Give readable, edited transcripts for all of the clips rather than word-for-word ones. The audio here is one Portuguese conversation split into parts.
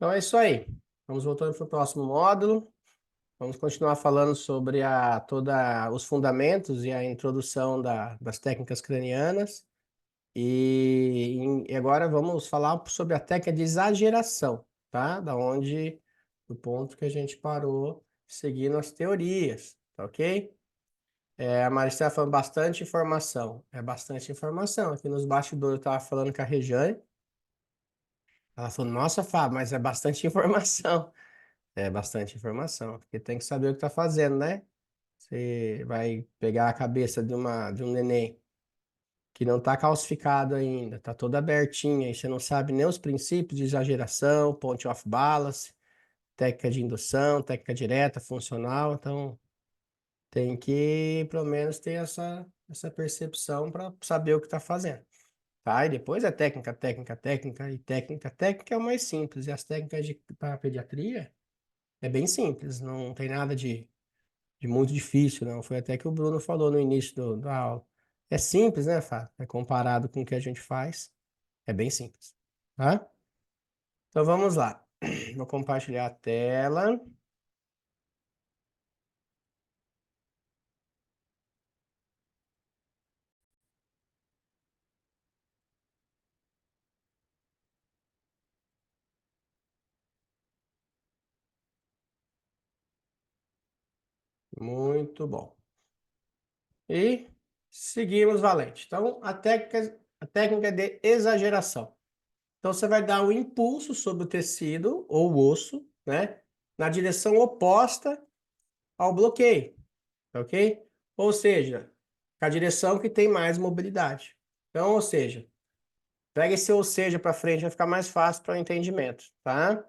Então é isso aí. Vamos voltando para o próximo módulo. Vamos continuar falando sobre os fundamentos e a introdução das técnicas cranianas. E agora vamos falar sobre a técnica de exageração, tá? Do ponto que a gente parou seguindo as teorias, tá ok? A Maricela falando bastante informação. É bastante informação. Aqui nos bastidores eu estava falando com a Rejane. Ela falou, nossa, Fábio, mas é bastante informação. É bastante informação, porque tem que saber o que está fazendo, né? Você vai pegar a cabeça de um neném que não está calcificado ainda, está toda abertinha, e você não sabe nem os princípios de exageração, point of balance, técnica de indução, técnica direta, funcional, então tem que, pelo menos, ter essa percepção para saber o que está fazendo. Tá? E depois é técnica, técnica, técnica e técnica. Técnica é o mais simples, e as técnicas para pediatria é bem simples, não tem nada de muito difícil, não. Foi até que o Bruno falou no início da aula. É simples, né, Fábio? É comparado com o que a gente faz, é bem simples. Tá? Então vamos lá. Vou compartilhar a tela. Muito bom. E seguimos valente. Então, a técnica de exageração. Então, você vai dar um impulso sobre o tecido ou o osso, né? Na direção oposta ao bloqueio, ok? Ou seja, a direção que tem mais mobilidade. Então, ou seja, pega esse ou seja para frente, vai ficar mais fácil para o entendimento, tá?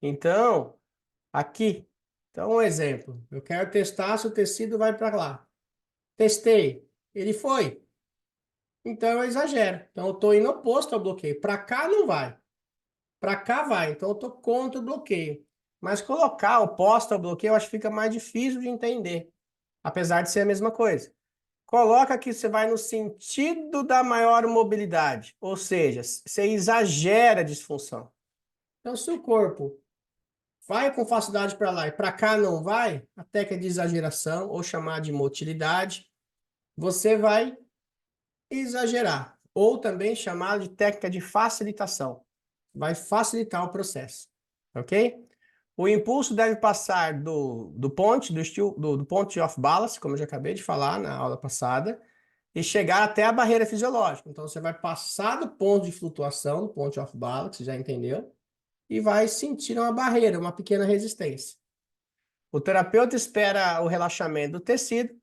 Então, aqui, então um exemplo. Eu quero testar se o tecido vai para lá. Testei, ele foi. Então eu exagero. Então eu estou indo oposto ao bloqueio. Para cá não vai. Para cá vai. Então eu estou contra o bloqueio. Mas colocar oposto ao bloqueio eu acho que fica mais difícil de entender. Apesar de ser a mesma coisa. Coloca que você vai no sentido da maior mobilidade. Ou seja, você exagera a disfunção. Então, se o corpo vai com facilidade para lá e para cá não vai, a técnica de exageração, ou chamar de motilidade, você vai exagerar. Ou também chamar de técnica de facilitação. Vai facilitar o processo. Ok? O impulso deve passar do ponte, do ponte of balance, como eu já acabei de falar na aula passada, e chegar até a barreira fisiológica. Então, você vai passar do ponto de flutuação, do ponte of balance, já entendeu? E vai sentir uma barreira, uma pequena resistência. O terapeuta espera o relaxamento do tecido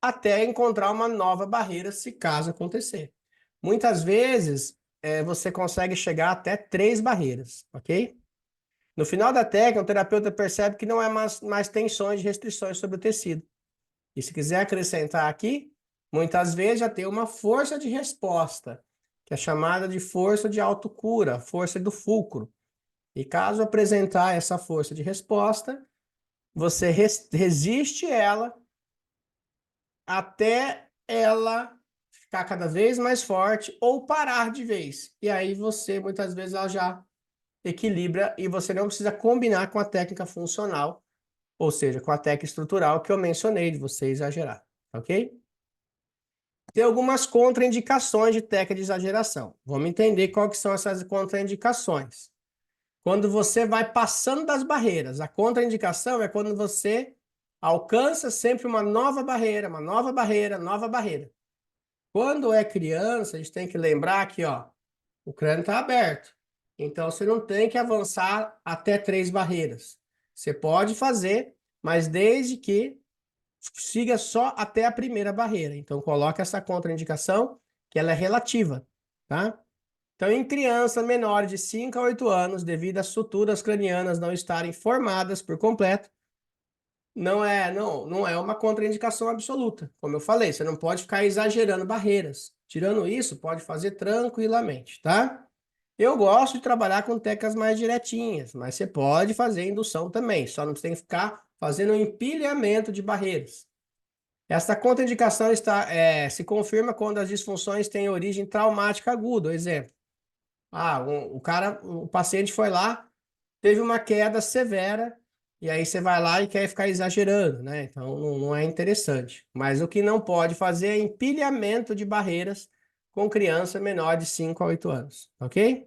até encontrar uma nova barreira, se caso acontecer. Muitas vezes, você consegue chegar até 3 barreiras, ok? No final da técnica, o terapeuta percebe que não há mais tensões e restrições sobre o tecido. E se quiser acrescentar aqui, muitas vezes já tem uma força de resposta, que é chamada de força de autocura, força do fulcro. E caso apresentar essa força de resposta, você resiste ela até ela ficar cada vez mais forte ou parar de vez. E aí você, muitas vezes, ela já equilibra e você não precisa combinar com a técnica funcional, ou seja, com a técnica estrutural que eu mencionei de você exagerar, ok? Tem algumas contraindicações de técnica de exageração. Vamos entender quais que são essas contraindicações. Quando você vai passando das barreiras, a contraindicação é quando você alcança sempre uma nova barreira, uma nova barreira, nova barreira. Quando é criança, a gente tem que lembrar que, ó, o crânio está aberto. Então, você não tem que avançar até 3 barreiras. Você pode fazer, mas desde que siga só até a primeira barreira. Então, coloca essa contraindicação, que ela é relativa, tá? Então, em crianças menores de 5 a 8 anos, devido às suturas cranianas não estarem formadas por completo, não é uma contraindicação absoluta. Como eu falei, você não pode ficar exagerando barreiras. Tirando isso, pode fazer tranquilamente, tá? Eu gosto de trabalhar com técnicas mais diretinhas, mas você pode fazer indução também, só não tem que ficar fazendo um empilhamento de barreiras. Essa contraindicação se confirma quando as disfunções têm origem traumática aguda. Exemplo, o paciente foi lá, teve uma queda severa, e aí você vai lá e quer ficar exagerando, né? Então não é interessante. Mas o que não pode fazer é empilhamento de barreiras com criança menor de 5 a 8 anos, ok?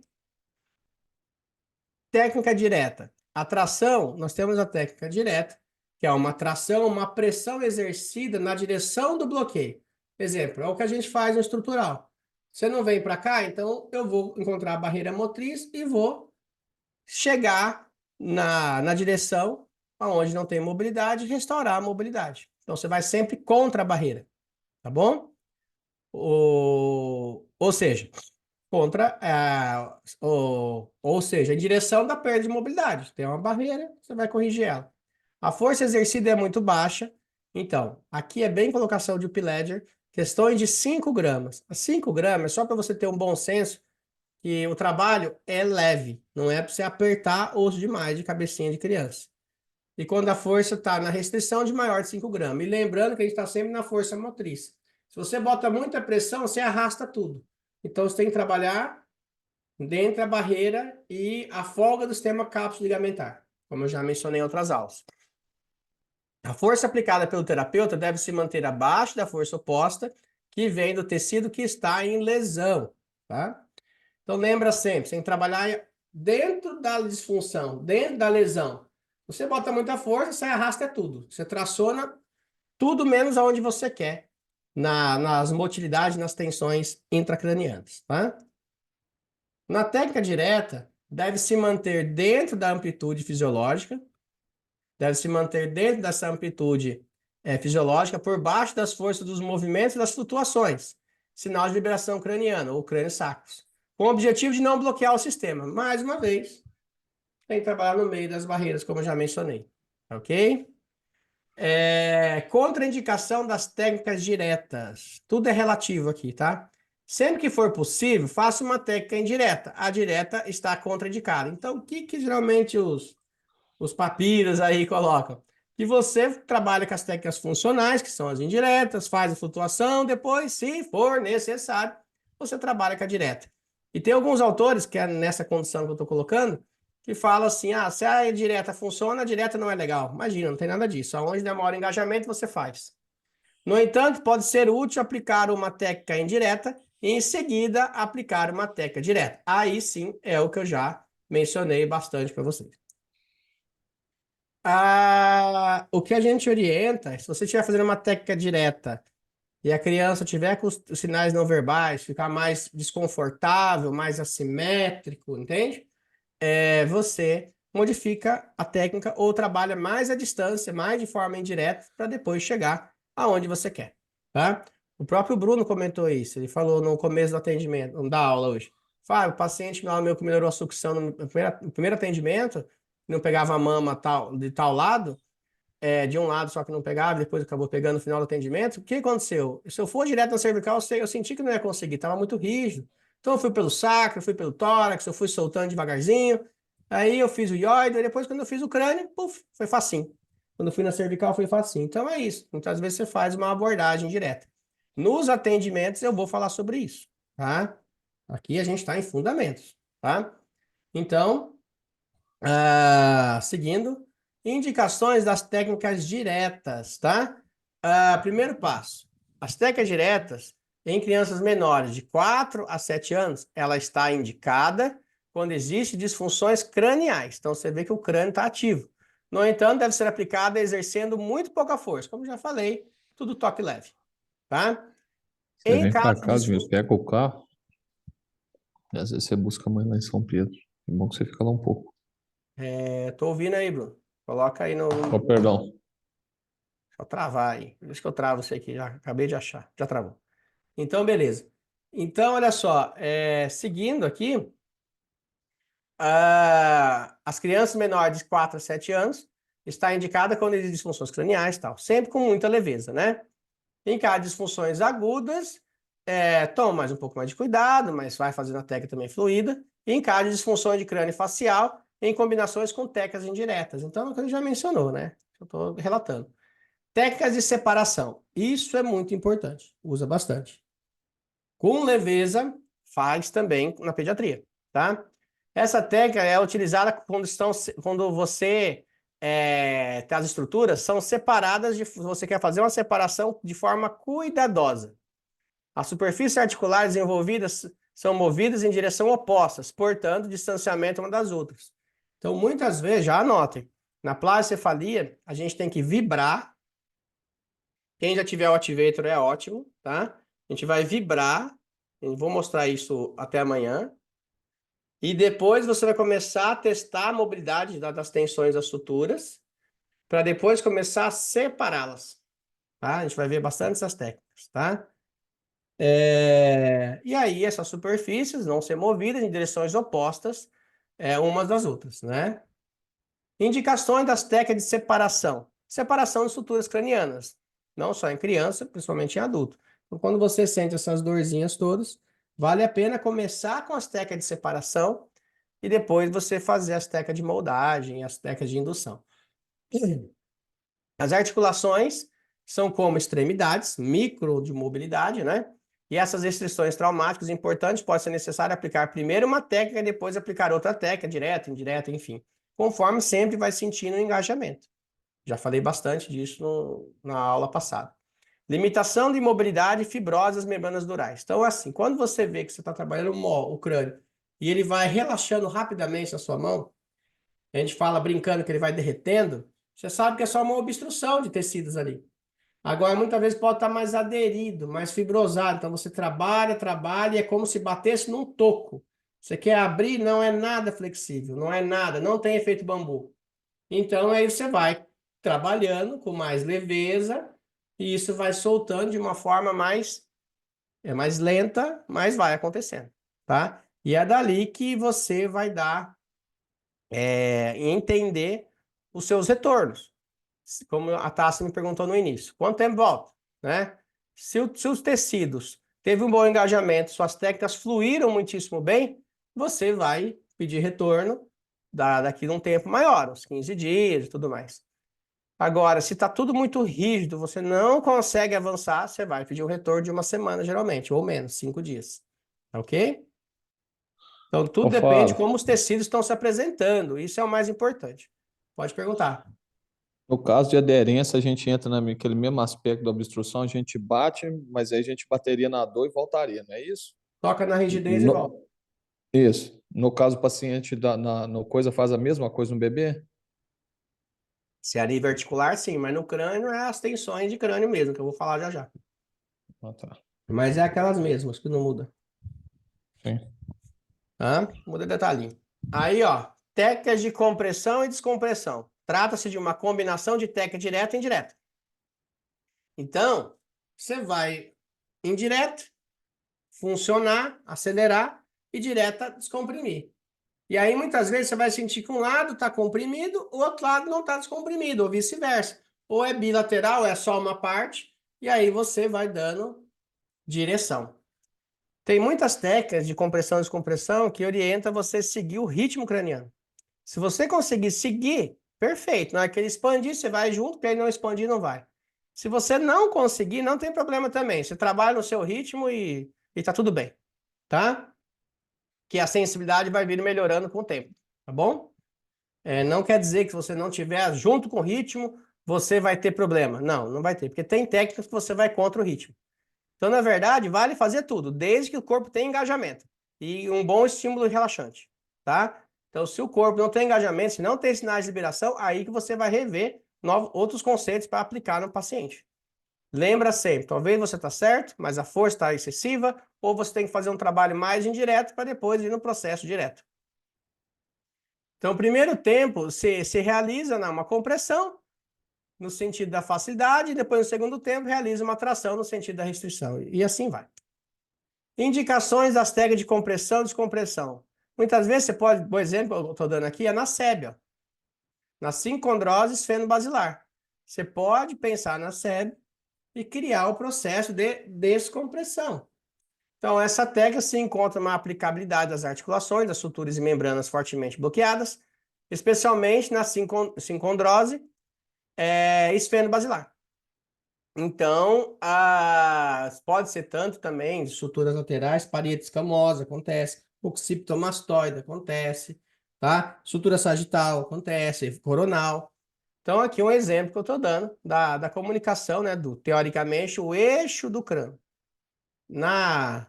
Técnica direta. A tração, nós temos a técnica direta, que é uma tração, uma pressão exercida na direção do bloqueio. Exemplo, é o que a gente faz no estrutural. Você não vem para cá, então eu vou encontrar a barreira motriz e vou chegar na direção onde não tem mobilidade e restaurar a mobilidade. Então, você vai sempre contra a barreira, tá bom? Ou seja, contra, ou seja, em direção da perda de mobilidade. Tem uma barreira, você vai corrigir ela. A força exercida é muito baixa, então, aqui é bem colocação de P-Ledger, questões de 5 gramas. 5 gramas, só para você ter um bom senso, que o trabalho é leve, não é para você apertar osso demais de cabecinha de criança. E quando a força está na restrição de maior de 5 gramas. E lembrando que a gente está sempre na força motriz. Se você bota muita pressão, você arrasta tudo. Então, você tem que trabalhar dentro da barreira e a folga do sistema cápsula ligamentar, como eu já mencionei em outras aulas. A força aplicada pelo terapeuta deve se manter abaixo da força oposta, que vem do tecido que está em lesão, tá? Então, lembra sempre, você tem que trabalhar dentro da disfunção, dentro da lesão. Você bota muita força, você arrasta tudo. Você traciona tudo menos aonde você quer, nas motilidades, nas tensões intracranianas, tá? Na técnica direta, deve se manter dentro da amplitude fisiológica, deve se manter dentro dessa amplitude fisiológica, por baixo das forças dos movimentos e das flutuações, sinal de liberação craniana, ou crânio sacros, com o objetivo de não bloquear o sistema. Mais uma vez, tem que trabalhar no meio das barreiras, como eu já mencionei. Ok? Contraindicação das técnicas diretas. Tudo é relativo aqui, tá? Sempre que for possível, faça uma técnica indireta. A direta está contraindicada. Então, o que geralmente os papiros aí colocam? Que você trabalha com as técnicas funcionais, que são as indiretas, faz a flutuação, depois, se for necessário, você trabalha com a direta. E tem alguns autores, que é nessa condição que eu estou colocando, que falam assim, se a direta funciona, a direta não é legal. Imagina, não tem nada disso. Aonde demora o engajamento, você faz. No entanto, pode ser útil aplicar uma técnica indireta e, em seguida, aplicar uma técnica direta. Aí sim é o que eu já mencionei bastante para vocês. O que a gente orienta, se você estiver fazendo uma técnica direta e a criança tiver com os sinais não verbais, ficar mais desconfortável, mais assimétrico, entende? Você modifica a técnica ou trabalha mais à distância, mais de forma indireta, para depois chegar aonde você quer, tá? O próprio Bruno comentou isso, ele falou no começo do atendimento, da aula hoje. Fábio, o paciente meu que melhorou a sucção no primeiro atendimento, não pegava a mama de tal lado, de um lado só que não pegava, depois acabou pegando no final do atendimento. O que aconteceu? Se eu for direto na cervical, eu senti que não ia conseguir, estava muito rígido. Então eu fui pelo sacro, fui pelo tórax, eu fui soltando devagarzinho. Aí eu fiz o ióide, e depois quando eu fiz o crânio, puf, foi facinho. Quando eu fui na cervical, foi facinho. Então é isso. Muitas vezes você faz uma abordagem direta. Nos atendimentos eu vou falar sobre isso, tá? Aqui a gente está em fundamentos, tá? Então, seguindo, indicações das técnicas diretas, tá? Primeiro passo, as técnicas diretas em crianças menores de 4 a 7 anos, ela está indicada quando existe disfunções craniais. Então, você vê que o crânio está ativo. No entanto, deve ser aplicada exercendo muito pouca força. Como já falei, tudo toque leve, tá? Você Em vem pra caso de casa, me pega o carro, e às vezes você busca a mãe lá em São Pedro. É bom que você fica lá um pouco. tô ouvindo aí, Bruno. Coloca aí Oh, perdão. Deixa eu travar aí. Por isso que eu travo isso aqui. Já acabei de achar. Já travou. Então, beleza. Então, olha só. Seguindo aqui, as crianças menores de 4 a 7 anos está indicada quando existem disfunções craniais e tal. Sempre com muita leveza, né? Em caso de disfunções agudas, toma um pouco mais de cuidado, mas vai fazendo a técnica também fluida. E em caso de disfunções de crânio facial, em combinações com técnicas indiretas. Então, é o que a gente já mencionou, né? Eu estou relatando. Técnicas de separação. Isso é muito importante. Usa bastante. Com leveza, faz também na pediatria, tá? Essa técnica é utilizada quando você tem as estruturas são separadas, você quer fazer uma separação de forma cuidadosa. As superfícies articulares envolvidas são movidas em direção opostas, portanto, distanciamento uma das outras. Então, muitas vezes, já anotem, na plagiocefalia, a gente tem que vibrar. Quem já tiver o Activator é ótimo, tá? A gente vai vibrar, eu vou mostrar isso até amanhã. E depois você vai começar a testar a mobilidade das tensões das suturas, para depois começar a separá-las, tá? A gente vai ver bastante essas técnicas, tá? E aí essas superfícies vão ser movidas em direções opostas umas das outras, né? Indicações das técnicas de separação. Separação de suturas cranianas, não só em criança, principalmente em adulto. Então, quando você sente essas dorzinhas todas, vale a pena começar com as técnicas de separação e depois você fazer as técnicas de moldagem, as técnicas de indução. As articulações são como extremidades, micro de mobilidade, né? E essas restrições traumáticas importantes pode ser necessário aplicar primeiro uma técnica e depois aplicar outra técnica, direta, indireta, enfim, conforme sempre vai sentindo o engajamento. Já falei bastante disso na aula passada. Limitação de mobilidade e fibrose das membranas durais. Então, assim, quando você vê que você está trabalhando o crânio e ele vai relaxando rapidamente na sua mão, a gente fala brincando que ele vai derretendo, você sabe que é só uma obstrução de tecidos ali. Agora, muitas vezes pode estar mais aderido, mais fibrosado. Então, você trabalha, trabalha, e é como se batesse num toco. Você quer abrir, não é nada flexível, não é nada, não tem efeito bambu. Então, aí você vai trabalhando com mais leveza, e isso vai soltando de uma forma mais lenta, mas vai acontecendo, tá? E é dali que você vai dar entender os seus retornos. Como a Tassi me perguntou no início, quanto tempo volta, né? Se os tecidos teve um bom engajamento, suas técnicas fluíram muitíssimo bem, você vai pedir retorno daqui a um tempo maior, uns 15 dias e tudo mais. Agora, se está tudo muito rígido, você não consegue avançar, você vai pedir um retorno de uma semana, geralmente, ou menos, 5 dias. Ok? Então, tudo Ô, depende de Fábio, como os tecidos estão se apresentando. Isso é o mais importante. Pode perguntar. no caso de aderência, a gente entra naquele mesmo aspecto da obstrução, a gente bate, mas aí a gente bateria na dor e voltaria, não é isso? Toca na rigidez e volta. No, isso. No caso, o paciente no coisa faz a mesma coisa no bebê? Se é a nível articular, sim, mas no crânio é as tensões de crânio mesmo, que eu vou falar já já. Ah, tá. Mas é aquelas mesmas que não muda. Sim. Tá? Muda detalhinho. Aí, ó, técnicas de compressão e descompressão. Trata-se de uma combinação de técnica direta e indireta. Então, você vai indireto, funcionar, acelerar, e direta, descomprimir. E aí, muitas vezes, você vai sentir que um lado está comprimido, o outro lado não está descomprimido, ou vice-versa. Ou é bilateral, é só uma parte, e aí você vai dando direção. Tem muitas técnicas de compressão e descompressão que orientam você a seguir o ritmo craniano. Se você conseguir seguir, perfeito. Na hora que ele expandir, você vai junto, porque ele não expandir, não vai. Se você não conseguir, não tem problema também. Você trabalha no seu ritmo e tá tudo bem, tá? Que a sensibilidade vai vir melhorando com o tempo, tá bom? Não quer dizer que se você não tiver junto com o ritmo, você vai ter problema. Não, não vai ter, porque tem técnicas que você vai contra o ritmo. Então, na verdade, vale fazer tudo, desde que o corpo tenha engajamento e um bom estímulo relaxante, tá? Então, se o corpo não tem engajamento, se não tem sinais de liberação, aí que você vai rever outros conceitos para aplicar no paciente. Lembra sempre, talvez você está certo, mas a força está excessiva, ou você tem que fazer um trabalho mais indireto para depois ir no processo direto. Então, o primeiro tempo se realiza uma compressão, no sentido da facilidade, e depois, no segundo tempo, realiza uma tração no sentido da restrição. E assim vai. Indicações das técnicas de compressão e descompressão. Muitas vezes você pode, por exemplo, eu estou dando aqui, é na SEB, ó, na sincondrose esfenobasilar. Você pode pensar na SEB e criar o processo de descompressão. Então, essa técnica se encontra uma aplicabilidade das articulações, das suturas e membranas fortemente bloqueadas, especialmente na sincondrose esfenobasilar. Então, pode ser tanto também de suturas laterais, parede escamosa, acontece. occipito mastoide acontece, tá? Estrutura sagital acontece, coronal. Então, aqui um exemplo que eu estou dando da comunicação, né? Teoricamente, o eixo do crânio.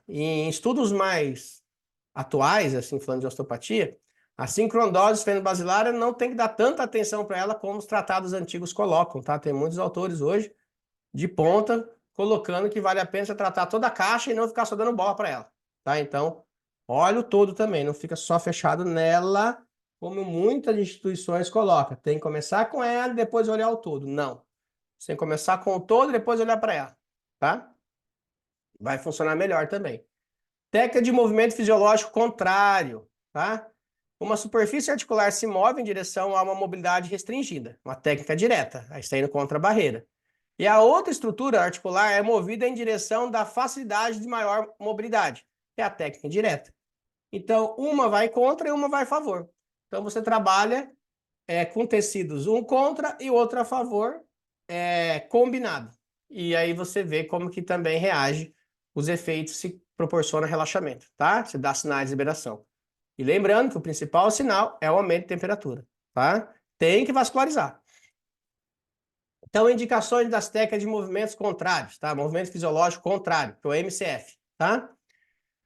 Em estudos mais atuais, assim, falando de osteopatia, a sincrondose esfenobasilar não tem que dar tanta atenção para ela como os tratados antigos colocam, tá? Tem muitos autores hoje de ponta colocando que vale a pena você tratar toda a caixa e não ficar só dando bola para ela, tá? Então, olha o todo também, não fica só fechado nela, como muitas instituições colocam. Tem que começar com ela e depois olhar o todo. Não. Você tem que começar com o todo e depois olhar para ela, tá? Vai funcionar melhor também. Técnica de movimento fisiológico contrário, tá? Uma superfície articular se move em direção a uma mobilidade restringida, uma técnica direta, aí está indo contra a barreira. E a outra estrutura articular é movida em direção da facilidade de maior mobilidade, é a técnica direta. Então, uma vai contra e uma vai a favor. Então, você trabalha com tecidos, um contra e outro a favor, combinado. E aí você vê como que também reage os efeitos se proporciona relaxamento, tá? Você dá sinais de liberação. E lembrando que o principal sinal é o aumento de temperatura, tá? Tem que vascularizar. Então, indicações das técnicas de movimentos contrários, tá? Movimento fisiológico contrário, que é o MCF, tá?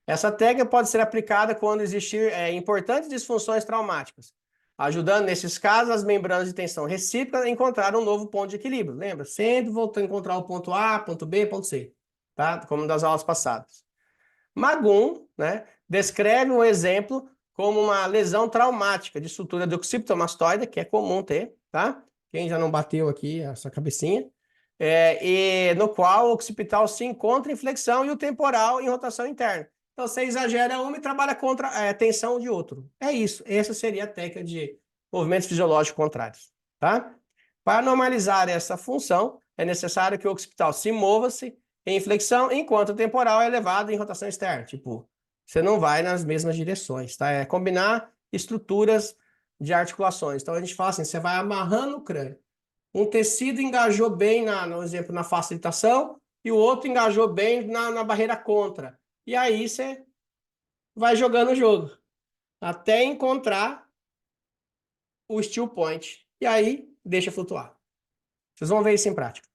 Essa técnica pode ser aplicada quando existir importantes disfunções traumáticas, ajudando, nesses casos, as membranas de tensão recíproca a encontrar um novo ponto de equilíbrio. Lembra? Sempre voltando a encontrar o ponto A, ponto B, ponto C, tá? Como das aulas passadas. Magum, né, descreve um exemplo como uma lesão traumática de estrutura do occipito mastoide, que é comum ter, tá? Quem já não bateu aqui essa cabecinha, e no qual o occipital se encontra em flexão e o temporal em rotação interna. Então, você exagera uma e trabalha contra a tensão de outro. É isso. Essa seria a técnica de movimentos fisiológicos contrários, tá? Para normalizar essa função, é necessário que o occipital se mova-se em flexão, enquanto o temporal é elevado em rotação externa. Tipo, você não vai nas mesmas direções, tá? É combinar estruturas de articulações. Então, a gente fala assim, você vai amarrando o crânio. Um tecido engajou bem, no exemplo, na facilitação, e o outro engajou bem na barreira contra. E aí você vai jogando o jogo, até encontrar o steel point. E aí, deixa flutuar. Vocês vão ver isso em prática.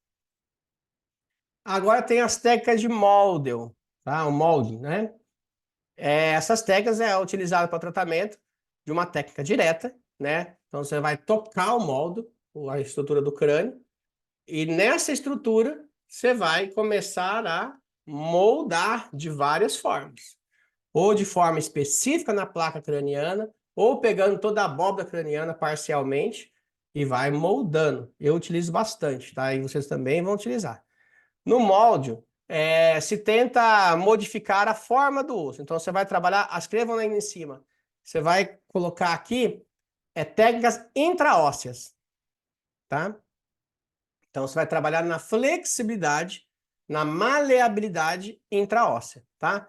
Agora tem as técnicas de Moldel, tá? O molding, né? Essas técnicas é utilizada para o tratamento de uma técnica direta, né? Então você vai tocar o moldo, a estrutura do crânio, e nessa estrutura você vai começar a moldar de várias formas. Ou de forma específica na placa craniana, ou pegando toda a abóbora craniana parcialmente e vai moldando. Eu utilizo bastante, tá? E vocês também vão utilizar. No molde, se tenta modificar a forma do osso. Então, você vai trabalhar, escrevam aí em cima. Você vai colocar aqui técnicas intraósseas, tá? Então, você vai trabalhar na flexibilidade, na maleabilidade intraóssea, tá?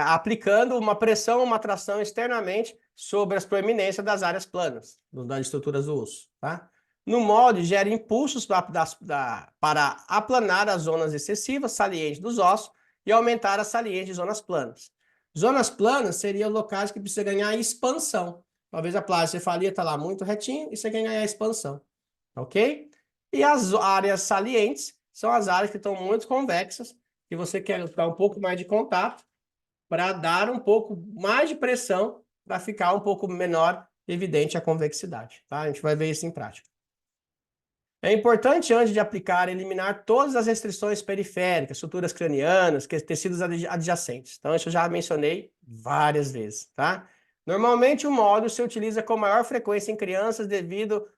Aplicando uma pressão, uma tração externamente sobre as proeminências das áreas planas, das estruturas do osso, tá? No molde, gera impulsos para aplanar as zonas excessivas salientes dos ossos e aumentar as salientes de zonas planas. Zonas planas seriam locais que precisam ganhar expansão. Talvez a plagiocefalea está lá muito retinho e você quer ganhar expansão, ok? E as áreas salientes são as áreas que estão muito convexas, que você quer dar um pouco mais de contato para dar um pouco mais de pressão para ficar um pouco menor evidente a convexidade, tá? A gente vai ver isso em prática. É importante, antes de aplicar, eliminar todas as restrições periféricas, suturas cranianas, tecidos adjacentes. Então, isso eu já mencionei várias vezes, tá? Normalmente, o módulo se utiliza com maior frequência em crianças devido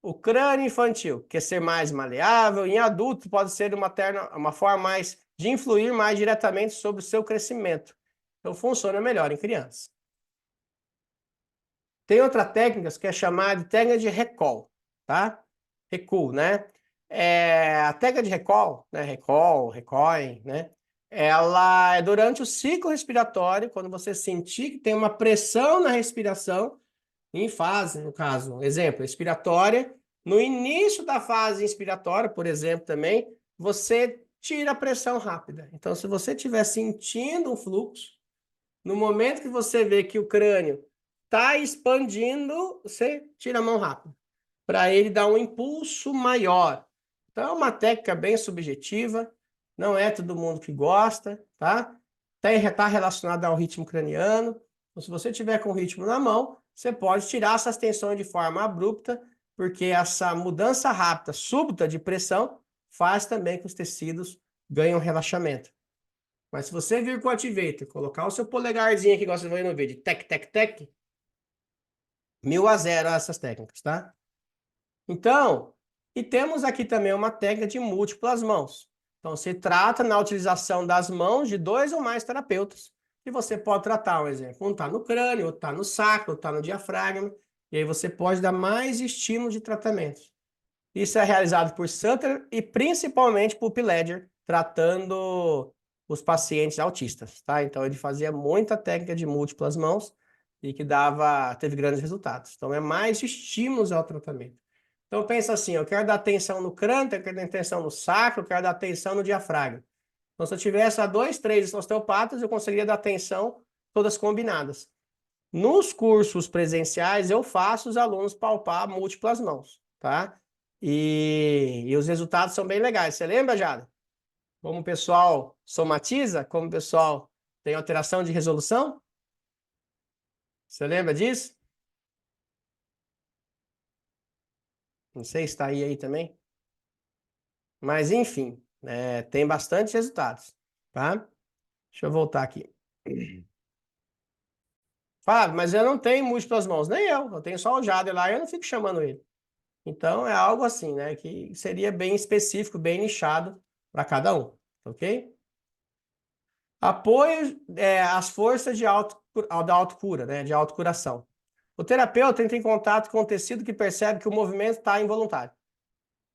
ao crânio infantil, que é ser mais maleável. Em adultos, pode ser uma forma mais de influir mais diretamente sobre o seu crescimento. Então, funciona melhor em crianças. Tem outra técnica que é chamada de técnica de recall, tá? Recuo, né? A técnica de recall, né? Recoil, né? Ela é durante o ciclo respiratório, quando você sentir que tem uma pressão na respiração, em fase, no caso, exemplo, expiratória, no início da fase inspiratória, por exemplo, também, você tira a pressão rápida. Então, se você estiver sentindo um fluxo, No momento que você vê que o crânio está expandindo, você tira a mão rápido, para ele dar um impulso maior. Então, é uma técnica bem subjetiva, não é todo mundo que gosta, tá? Está relacionado ao ritmo craniano. Então, se você tiver com o ritmo na mão, você pode tirar essas tensões de forma abrupta, porque essa mudança rápida, súbita de pressão, faz também que os tecidos ganhem um relaxamento. Mas se você vir com o Activator, colocar o seu polegarzinho aqui, igual vocês vão ver no vídeo, tec, tec, tec, 1000 a 0 essas técnicas, tá? Então, e temos aqui também uma técnica de múltiplas mãos. Então, se trata na utilização das mãos de 2 ou mais terapeutas. E você pode tratar, um exemplo, um está no crânio, outro está no sacro, outro está no diafragma. E aí você pode dar mais estímulos de tratamento. Isso é realizado por Sutter e principalmente por P-Ledger, tratando os pacientes autistas, tá? Então, ele fazia muita técnica de múltiplas mãos e que teve grandes resultados. Então, é mais estímulos ao tratamento. Então, pensa assim, eu quero dar atenção no crânio, eu quero dar atenção no sacro, eu quero dar atenção no diafragma. Então, se eu tivesse 2, 3 osteopatas, eu conseguiria dar atenção todas combinadas. Nos cursos presenciais, eu faço os alunos palpar múltiplas mãos, tá? E os resultados são bem legais. Você lembra, Jada? Como o pessoal somatiza? Como o pessoal tem alteração de resolução? Você lembra disso? Não sei se está aí também. Mas, enfim, tem bastante resultados, tá? Deixa eu voltar aqui. Fábio, mas eu não tenho múltiplas mãos. Nem eu tenho só o Jader lá e eu não fico chamando ele. Então, é algo assim, né? Que seria bem específico, bem nichado para cada um, ok? Apoio às forças da autocura, né? De autocuração. O terapeuta entra em contato com o tecido que percebe que o movimento está involuntário.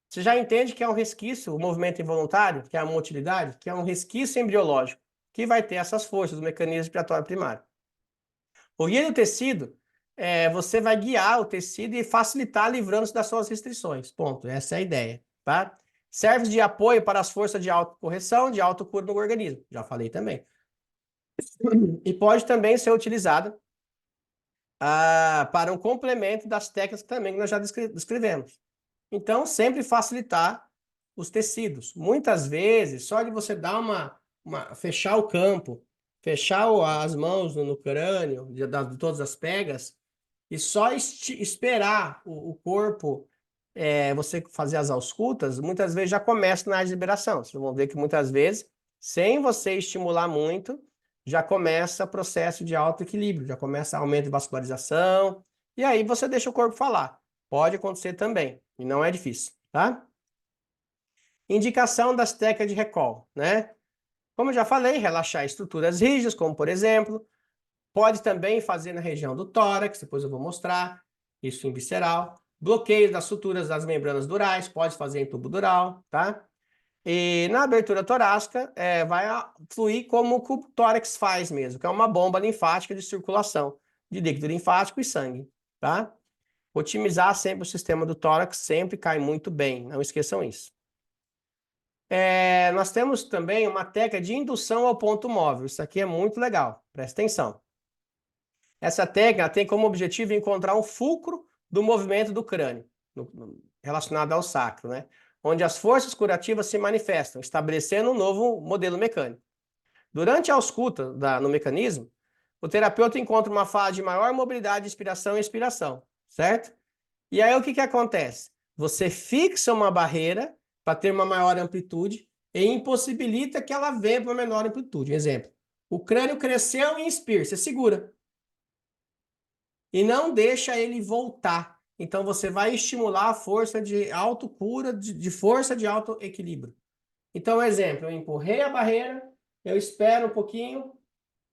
Você já entende que é um resquício, o movimento involuntário, que é a motilidade, que é um resquício embriológico, que vai ter essas forças do mecanismo respiratório primário. O guia do tecido, você vai guiar o tecido e facilitar livrando-se das suas restrições. Ponto. Essa é a ideia, tá? Serve de apoio para as forças de autocorreção, de autocura no organismo. Já falei também. E pode também ser utilizada para um complemento das técnicas também que nós já descrevemos. Então, sempre facilitar os tecidos. Muitas vezes, só de você dar fechar o campo, fechar as mãos no crânio, de todas as pegas, e só esperar o corpo, você fazer as auscultas, muitas vezes já começa na liberação. Vocês vão ver que muitas vezes, sem você estimular muito, já começa o processo de autoequilíbrio, já começa aumento de vascularização, e aí você deixa o corpo falar. Pode acontecer também, e não é difícil, tá? Indicação das técnicas de recall, né? Como eu já falei, relaxar estruturas rígidas, como por exemplo, pode também fazer na região do tórax, depois eu vou mostrar, isso em visceral. Bloqueio das suturas das membranas durais, pode fazer em tubo dural, tá? E na abertura torácica, vai fluir como o tórax faz mesmo, que é uma bomba linfática de circulação de líquido linfático e sangue, tá? Otimizar sempre o sistema do tórax, sempre cai muito bem, não esqueçam isso. Nós temos também uma técnica de indução ao ponto móvel, isso aqui é muito legal, presta atenção. Essa técnica tem como objetivo encontrar um fulcro do movimento do crânio, relacionado ao sacro, né? Onde as forças curativas se manifestam, estabelecendo um novo modelo mecânico. Durante a ausculta no mecanismo, o terapeuta encontra uma fase de maior mobilidade de inspiração e expiração, certo? E aí o que acontece? Você fixa uma barreira para ter uma maior amplitude e impossibilita que ela venha para uma menor amplitude. Exemplo, o crânio cresceu e inspira, você segura. E não deixa ele voltar. Então você vai estimular a força de autocura, de força de autoequilíbrio. Então, exemplo, eu empurrei a barreira, eu espero um pouquinho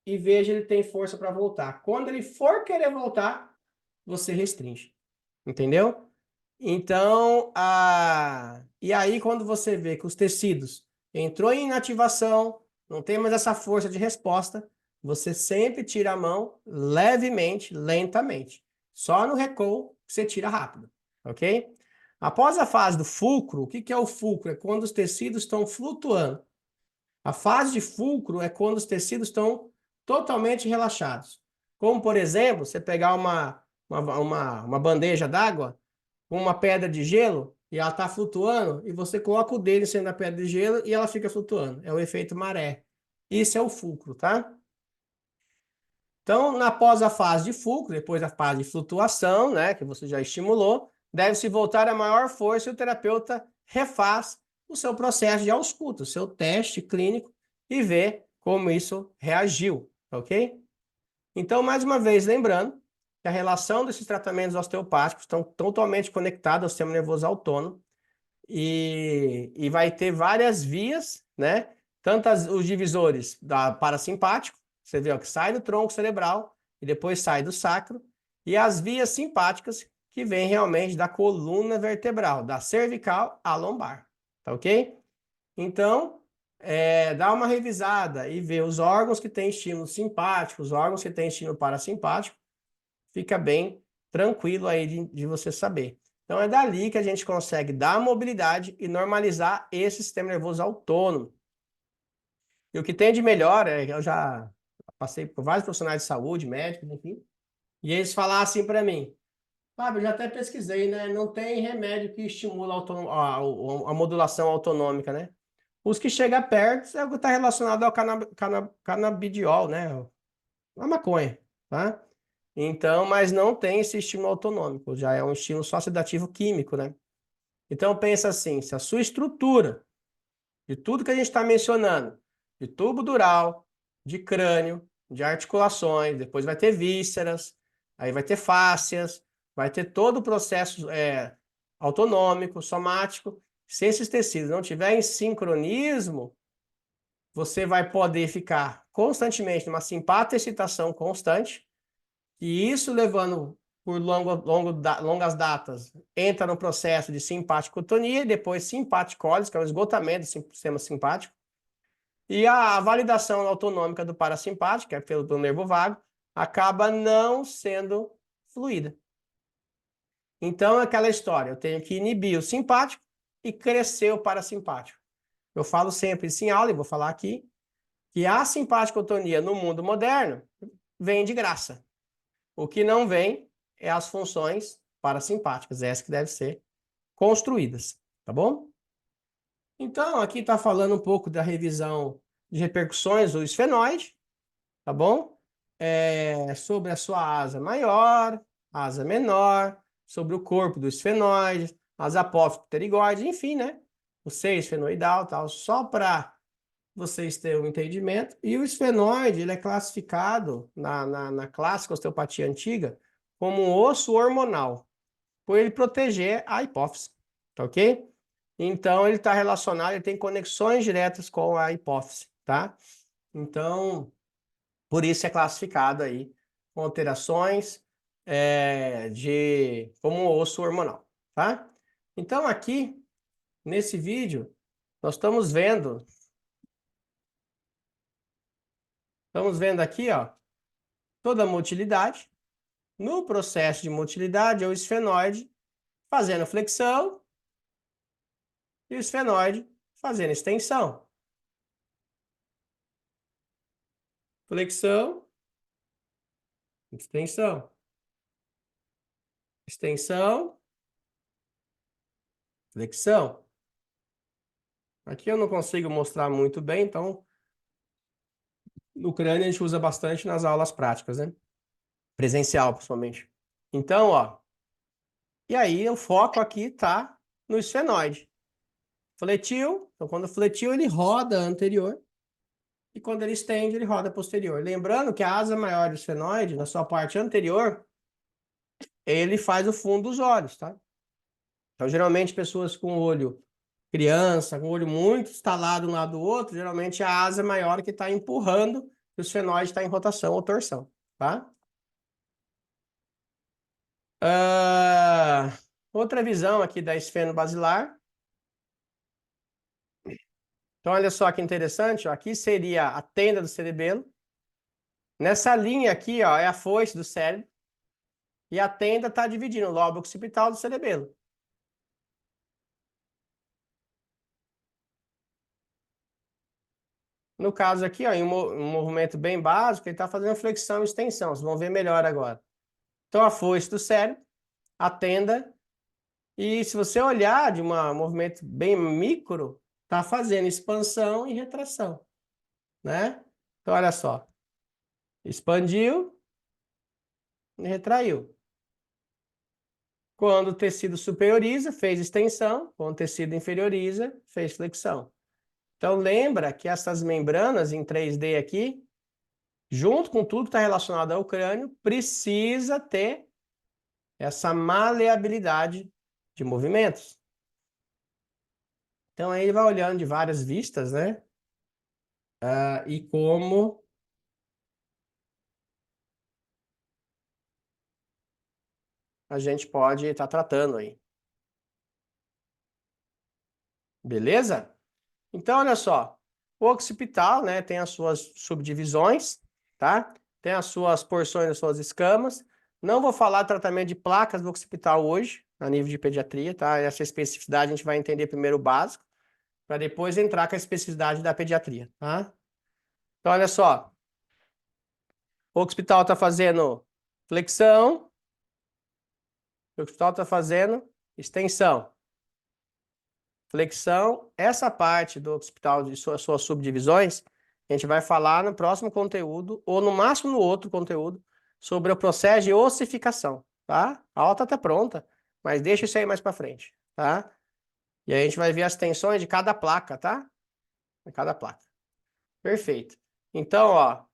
e vejo ele tem força para voltar. Quando ele for querer voltar, você restringe. Entendeu? Então, e aí quando você vê que os tecidos entrou em inativação, não tem mais essa força de resposta, você sempre tira a mão levemente, lentamente. Só no recall você tira rápido, ok? Após a fase do fulcro, o que é o fulcro? É quando os tecidos estão flutuando. A fase de fulcro é quando os tecidos estão totalmente relaxados. Como, por exemplo, você pegar uma bandeja d'água com uma pedra de gelo e ela está flutuando e você coloca o dedo em cima da pedra de gelo e ela fica flutuando. É o efeito maré. Isso é o fulcro, tá? Então, após a fase de fulcro, depois da fase de flutuação, né, que você já estimulou, deve-se voltar a maior força e o terapeuta refaz o seu processo de ausculta, o seu teste clínico e vê como isso reagiu, ok? Então, mais uma vez, lembrando que a relação desses tratamentos osteopáticos estão totalmente conectados ao sistema nervoso autônomo e vai ter várias vias, né? Tanto os divisores da parasimpático, você vê ó, que sai do tronco cerebral e depois sai do sacro, e as vias simpáticas que vêm realmente da coluna vertebral, da cervical à lombar, tá ok? Então, dá uma revisada e vê os órgãos que têm estímulo simpático, os órgãos que têm estímulo parasimpático, fica bem tranquilo aí de você saber. Então, é dali que a gente consegue dar mobilidade e normalizar esse sistema nervoso autônomo. E o que tem de melhor, eu já passei por vários profissionais de saúde, médicos, enfim, e eles falaram assim para mim, Fábio, eu já até pesquisei, né? Não tem remédio que estimula a modulação autonômica, né? Os que chegam perto é o que está relacionado ao canabidiol, né? A maconha, tá? Então, mas não tem esse estímulo autonômico, já é um estímulo só sedativo químico, né? Então, pensa assim, se a sua estrutura, de tudo que a gente está mencionando, de tubo dural, de crânio, de articulações, depois vai ter vísceras, aí vai ter fáscias, vai ter todo o processo autonômico, somático, se esses tecidos não tiverem sincronismo, você vai poder ficar constantemente numa simpatexcitação constante, e isso levando por longas datas, entra no processo de simpaticotonia e depois simpaticólise, que é o esgotamento do sistema simpático, e a validação autonômica do parasimpático, que é pelo nervo vago, acaba não sendo fluida. Então, é aquela história, eu tenho que inibir o simpático e crescer o parasimpático. Eu falo sempre isso em aula, e vou falar aqui, que a simpaticotonia no mundo moderno vem de graça. O que não vem é as funções parasimpáticas, essas que devem ser construídas, tá bom? Então, aqui está falando um pouco da revisão de repercussões do esfenoide, tá bom? Sobre a sua asa maior, asa menor, sobre o corpo do esfenoide, as apófises pterigoides, enfim, né? O seio esfenoidal, tal, só para vocês terem um entendimento. E o esfenoide, ele é classificado na clássica osteopatia antiga como um osso hormonal, por ele proteger a hipófise, tá ok? Então, ele está relacionado, ele tem conexões diretas com a hipófise, tá? Então, por isso é classificado aí com alterações como osso hormonal, tá? Então, aqui, nesse vídeo, nós estamos vendo aqui, ó, toda a motilidade. No processo de motilidade, é o esfenoide fazendo flexão e o esfenoide fazendo extensão. Flexão, extensão, extensão, flexão. Aqui eu não consigo mostrar muito bem, então no crânio a gente usa bastante nas aulas práticas, né? Presencial, principalmente. Então, ó, e aí o foco aqui tá no esfenoide. Fletil, então quando fletil ele roda anterior e quando ele estende ele roda posterior. Lembrando que a asa maior do esfenoide, na sua parte anterior, ele faz o fundo dos olhos, tá? Então, geralmente, pessoas com olho criança, com o olho muito instalado um lado do outro, geralmente a asa maior que está empurrando e o esfenoide está em rotação ou torção, tá? Outra visão aqui da esfenobasilar. Então, olha só que interessante, ó. Aqui seria a tenda do cerebelo. Nessa linha aqui, ó, é a foice do cérebro. E a tenda está dividindo o lobo occipital do cerebelo. No caso aqui, ó, em um movimento bem básico, ele está fazendo flexão e extensão. Vocês vão ver melhor agora. Então, a foice do cérebro, a tenda, e se você olhar de um movimento bem micro, está fazendo expansão e retração, né? Então, olha só. Expandiu e retraiu. Quando o tecido superioriza, fez extensão. Quando o tecido inferioriza, fez flexão. Então, lembra que essas membranas em 3D aqui, junto com tudo que está relacionado ao crânio, precisa ter essa maleabilidade de movimentos. Então, aí ele vai olhando de várias vistas, né? E como a gente pode estar tratando aí. Beleza? Então, olha só. O occipital, né, tem as suas subdivisões, tá? Tem as suas porções, as suas escamas. Não vou falar tratamento de placas do occipital hoje, a nível de pediatria, tá? Essa especificidade a gente vai entender primeiro o básico, para depois entrar com a especificidade da pediatria, tá? Então, olha só. O occipital está fazendo flexão, o occipital está fazendo extensão. Flexão, essa parte do occipital de suas subdivisões, a gente vai falar no próximo conteúdo, ou no máximo no outro conteúdo, sobre o processo de ossificação, tá? A aula tá até pronta, mas deixa isso aí mais para frente, tá? E aí a gente vai ver as tensões de cada placa, tá? De cada placa. Perfeito. Então, ó,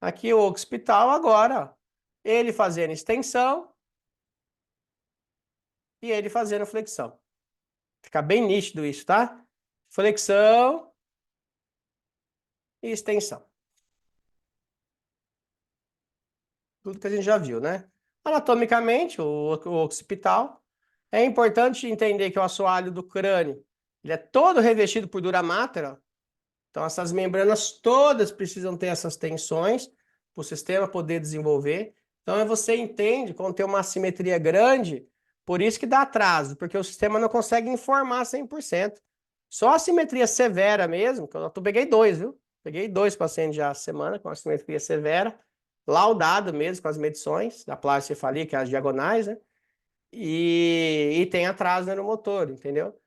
aqui o occipital agora, ó, ele fazendo extensão e ele fazendo flexão. Fica bem nítido isso, tá? Flexão e extensão. Tudo que a gente já viu, né? Anatomicamente, o occipital, é importante entender que o assoalho do crânio, ele é todo revestido por dura mater, ó. Então essas membranas todas precisam ter essas tensões para o sistema poder desenvolver. Então você entende quando tem uma assimetria grande, por isso que dá atraso, porque o sistema não consegue informar 100%. Só a assimetria severa mesmo, que eu peguei 2, viu? Peguei 2 pacientes já essa semana com assimetria severa, laudado mesmo com as medições da plasticefalia, que é as diagonais, né? E tem atraso neuromotor, entendeu?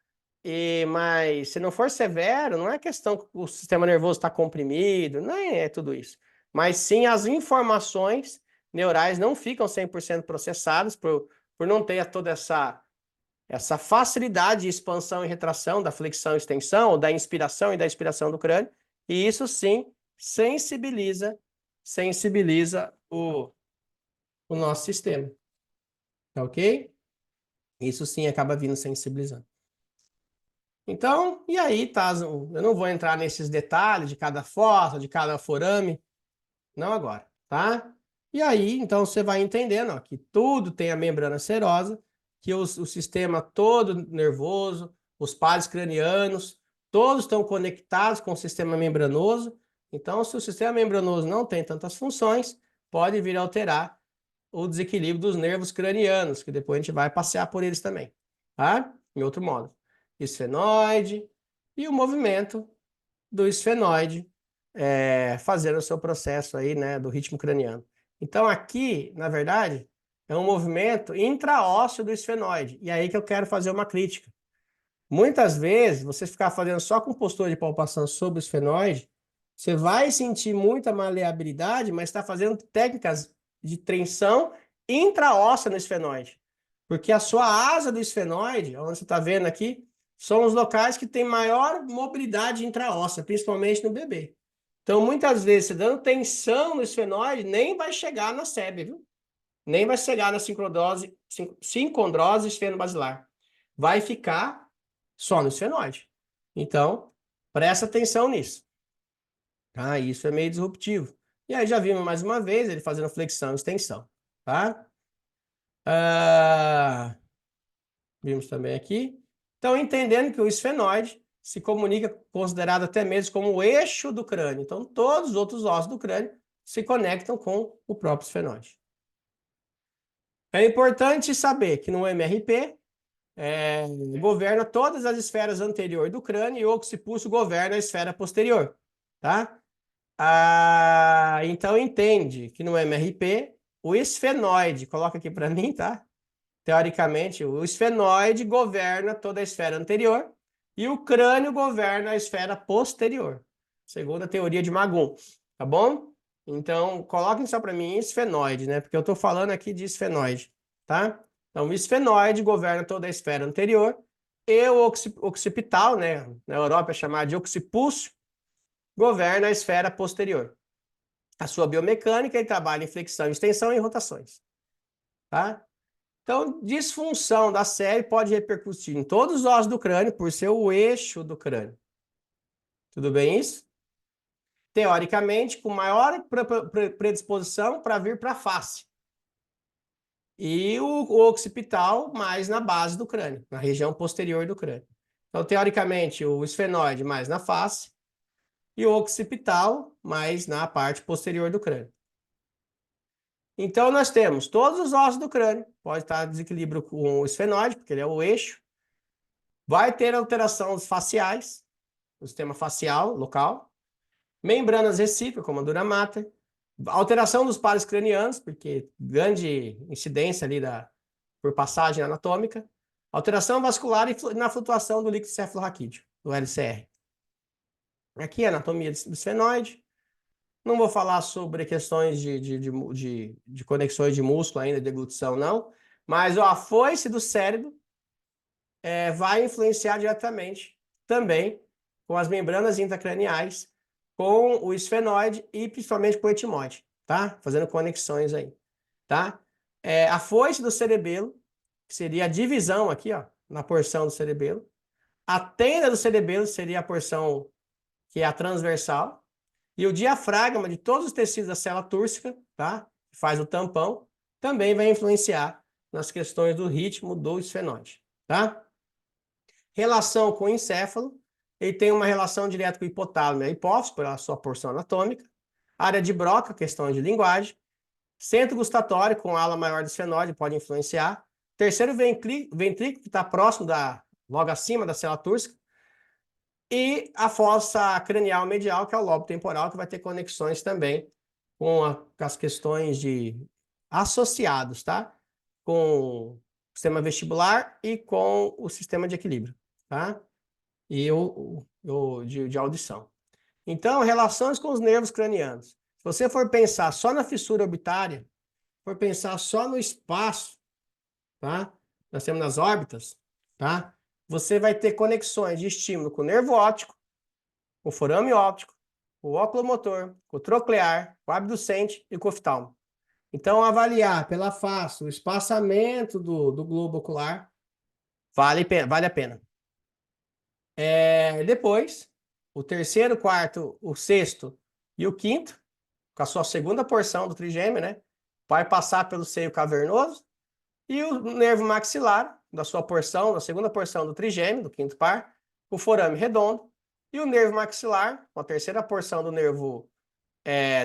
Mas se não for severo, não é questão que o sistema nervoso está comprimido, não é tudo isso. Mas sim as informações neurais não ficam 100% processadas por não ter toda essa facilidade de expansão e retração, da flexão e extensão, ou da inspiração e da expiração do crânio, e isso sim sensibiliza o nosso sistema. Tá ok? Isso sim acaba vindo sensibilizando. Então, e aí, tá? Eu não vou entrar nesses detalhes de cada fossa, de cada forame, não agora, tá? E aí, então, você vai entendendo, ó, que tudo tem a membrana serosa, que o sistema todo nervoso, os pares cranianos, todos estão conectados com o sistema membranoso. Então, se o sistema membranoso não tem tantas funções, pode vir a alterar o desequilíbrio dos nervos cranianos, que depois a gente vai passear por eles também, tá? Em outro modo. Esfenoide e o movimento do esfenoide fazendo o seu processo aí, né, do ritmo craniano. Então aqui, na verdade, é um movimento intraósseo do esfenoide. E aí que eu quero fazer uma crítica. Muitas vezes, você ficar fazendo só com postura de palpação sobre o esfenoide, você vai sentir muita maleabilidade, mas está fazendo técnicas de tensão intraóssea no esfenoide. Porque a sua asa do esfenoide, onde você está vendo aqui, são os locais que têm maior mobilidade intraóssea, principalmente no bebê. Então, muitas vezes, você dando tensão no esfenoide, nem vai chegar na SEB, viu? Nem vai chegar na sincondrose esfenobasilar. Vai ficar só no esfenoide. Então, presta atenção nisso. Ah, isso é meio disruptivo. E aí já vimos mais uma vez ele fazendo flexão e extensão, tá? Vimos também aqui. Então, entendendo que o esfenoide se comunica, considerado até mesmo como o eixo do crânio. Então, todos os outros ossos do crânio se conectam com o próprio esfenoide. É importante saber que no MRP, governa todas as esferas anteriores do crânio e o occipulso governa a esfera posterior. tá? Então, entende que no MRP, o esfenoide, coloca aqui para mim, tá? Teoricamente, o esfenoide governa toda a esfera anterior e o crânio governa a esfera posterior, segundo a teoria de Magun, tá bom? Então, coloquem só para mim esfenoide, né? Porque eu estou falando aqui de esfenoide, tá? Então, o esfenoide governa toda a esfera anterior e o occipital, né? Na Europa é chamado de occipúcio, governa a esfera posterior. A sua biomecânica, ele trabalha em flexão, extensão e rotações, tá? Então, disfunção da série pode repercutir em todos os ossos do crânio por ser o eixo do crânio. Tudo bem isso? Teoricamente, com maior predisposição para vir para a face. E o occipital mais na base do crânio, na região posterior do crânio. Então, teoricamente, o esfenoide mais na face e o occipital mais na parte posterior do crânio. Então, nós temos todos os ossos do crânio, pode estar em desequilíbrio com o esfenoide, porque ele é o eixo. Vai ter alterações faciais, no sistema facial local, membranas recíprocas, como a dura mater, alteração dos pares cranianos, porque grande incidência ali por passagem anatômica, alteração vascular e na flutuação do líquido cefalorraquídeo, do LCR. Aqui a anatomia do esfenoide. Não vou falar sobre questões de conexões de músculo ainda, de deglutição, não. Mas a foice do cérebro vai influenciar diretamente também com as membranas intracraniais, com o esfenoide e principalmente com o etimoide, tá? Fazendo conexões aí, tá? A foice do cerebelo, que seria a divisão aqui, ó, na porção do cerebelo. A tenda do cerebelo seria a porção que é a transversal. E o diafragma de todos os tecidos da célula túrcica, tá? Que faz o tampão, também vai influenciar nas questões do ritmo do esfenoide, tá? Relação com o encéfalo, ele tem uma relação direta com o hipotálamo e a hipófise, pela sua porção anatômica. Área de Broca, questão de linguagem. Centro gustatório, com a ala maior do esfenoide, pode influenciar. Terceiro ventrículo, que está próximo logo acima da célula túrcica. E a fossa cranial medial, que é o lobo temporal, que vai ter conexões também com as questões associados, tá? Com o sistema vestibular e com o sistema de equilíbrio, tá? E de audição. Então, relações com os nervos cranianos. Se você for pensar só na fissura orbitária, for pensar só no espaço, tá? Nós temos nas órbitas, tá? Você vai ter conexões de estímulo com o nervo óptico, com o forame óptico, com o oculomotor, com o troclear, com o abducente e com o oftalmo. Então, avaliar pela face o espaçamento do globo ocular vale a pena. Depois, o terceiro, o quarto, o sexto e o quinto, com a sua segunda porção do trigêmeo, né? Vai passar pelo seio cavernoso e o nervo maxilar, da sua porção, da segunda porção do trigêmeo, do quinto par, o forame redondo, e o nervo maxilar, com a terceira porção do nervo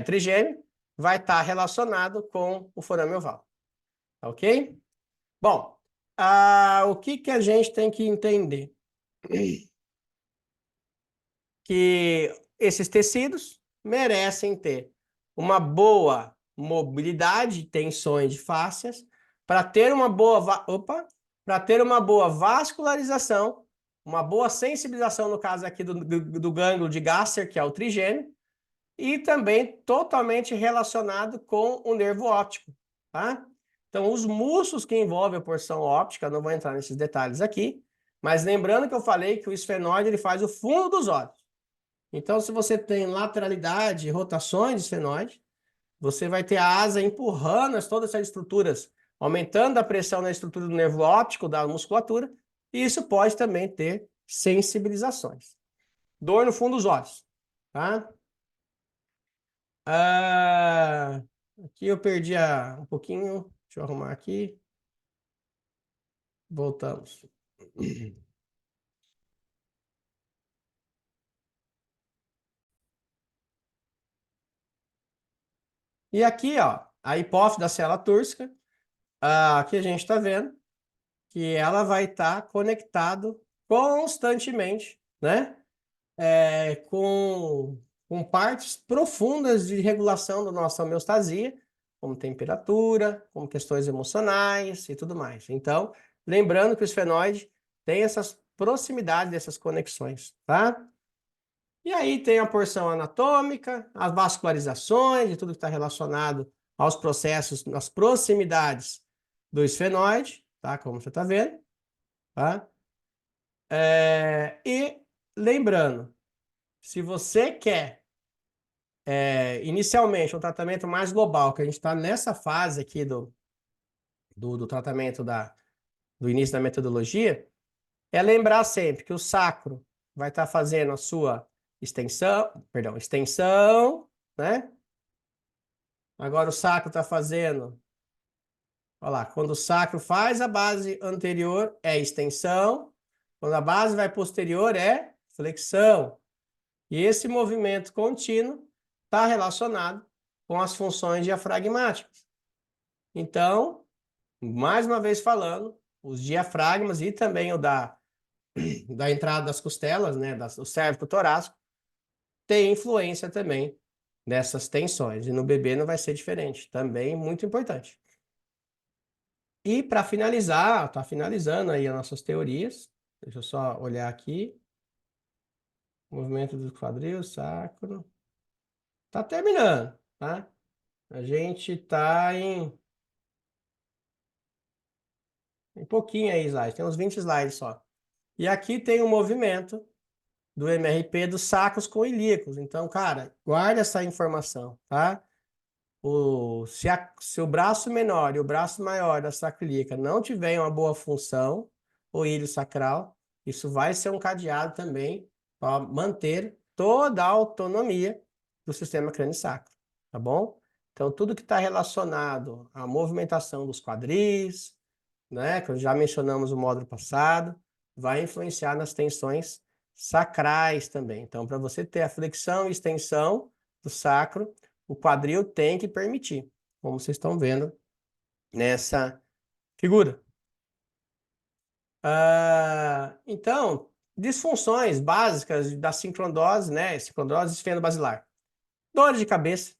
trigêmeo, vai estar relacionado com o forame oval. Ok? Bom, o que a gente tem que entender? Que esses tecidos merecem ter uma boa mobilidade, tensões de fáscias, para ter uma boa vascularização, uma boa sensibilização, no caso aqui do gânglio de Gasser, que é o trigêmeo, e também totalmente relacionado com o nervo óptico, tá? Então, os músculos que envolvem a porção óptica, não vou entrar nesses detalhes aqui, mas lembrando que eu falei que o esfenoide ele faz o fundo dos olhos. Então, se você tem lateralidade, rotações de esfenoide, você vai ter a asa empurrando todas essas estruturas, aumentando a pressão na estrutura do nervo óptico, da musculatura, e isso pode também ter sensibilizações. Dor no fundo dos olhos, tá? Aqui eu perdi um pouquinho, deixa eu arrumar aqui. Voltamos. E aqui, ó, a hipófise da célula túrcica, aqui a gente está vendo que ela vai estar conectado constantemente, né? Com com partes profundas de regulação da nossa homeostasia, como temperatura, como questões emocionais e tudo mais. Então, lembrando que o esfenoide tem essas proximidades, essas conexões, tá? E aí tem a porção anatômica, as vascularizações e tudo que está relacionado aos processos nas proximidades do esfenoide, tá? Como você está vendo, tá? E lembrando, se você quer inicialmente um tratamento mais global, que a gente está nessa fase aqui do tratamento do início da metodologia, é lembrar sempre que o sacro vai estar fazendo a sua extensão, né? Agora o sacro está fazendo, olha lá, quando o sacro faz a base anterior é extensão, quando a base vai posterior é flexão. E esse movimento contínuo está relacionado com as funções diafragmáticas. Então, mais uma vez falando, os diafragmas e também o da entrada das costelas, né, o cérvico torácico, tem influência também nessas tensões. E no bebê não vai ser diferente. Também muito importante. E para finalizar, está finalizando aí as nossas teorias. Deixa eu só olhar aqui. Movimento do quadril, sacro. Está terminando, tá? A gente está em pouquinho aí slides. Tem uns 20 slides só. E aqui tem o movimento do MRP dos sacros com ilíacos. Então, cara, guarda essa informação, tá? Se o braço menor e o braço maior da sacroiliaca não tiverem uma boa função, o ilho sacral, isso vai ser um cadeado também para manter toda a autonomia do sistema crânio-sacro, tá bom? Então, tudo que está relacionado à movimentação dos quadris, né, que já mencionamos no módulo passado, vai influenciar nas tensões sacrais também. Então, para você ter a flexão e extensão do sacro, o quadril tem que permitir, como vocês estão vendo nessa figura. Então, disfunções básicas da sincrondose, né? Sincrondose esfenobasilar. Dores de cabeça,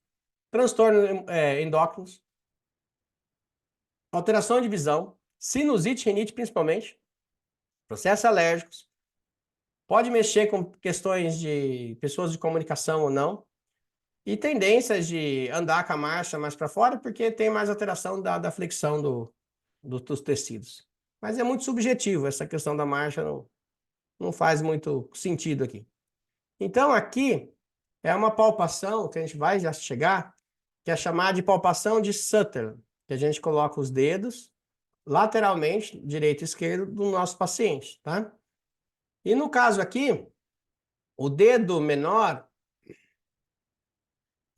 transtorno endócrinos, alteração de visão, sinusite, rinite principalmente, processos alérgicos, pode mexer com questões de pessoas de comunicação ou não, e tendências de andar com a marcha mais para fora, porque tem mais alteração da flexão dos tecidos. Mas é muito subjetivo, essa questão da marcha não faz muito sentido aqui. Então, aqui é uma palpação que a gente vai já chegar, que é chamada de palpação de Sutter, que a gente coloca os dedos lateralmente, direito e esquerdo, do nosso paciente, tá? E no caso aqui, o dedo menor,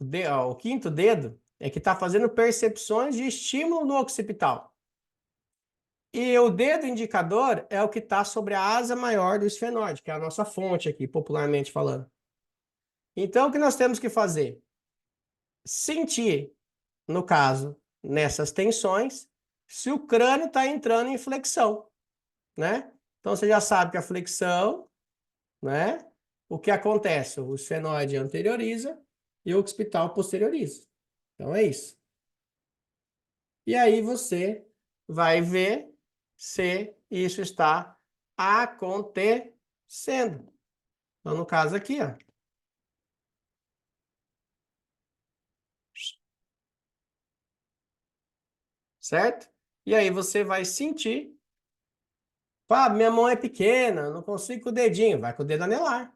o quinto dedo, é que está fazendo percepções de estímulo no occipital. E o dedo indicador é o que está sobre a asa maior do esfenóide, que é a nossa fonte aqui, popularmente falando. Então, o que nós temos que fazer? Sentir, no caso, nessas tensões, se o crânio está entrando em flexão, né? Então, você já sabe que a flexão, né? O que acontece? O esfenóide anterioriza e o occipital posterioriza. Então, é isso. E aí você vai ver se isso está acontecendo. Então, no caso aqui, ó. Certo? E aí você vai sentir. Fábio, minha mão é pequena, não consigo com o dedinho. Vai com o dedo anelar,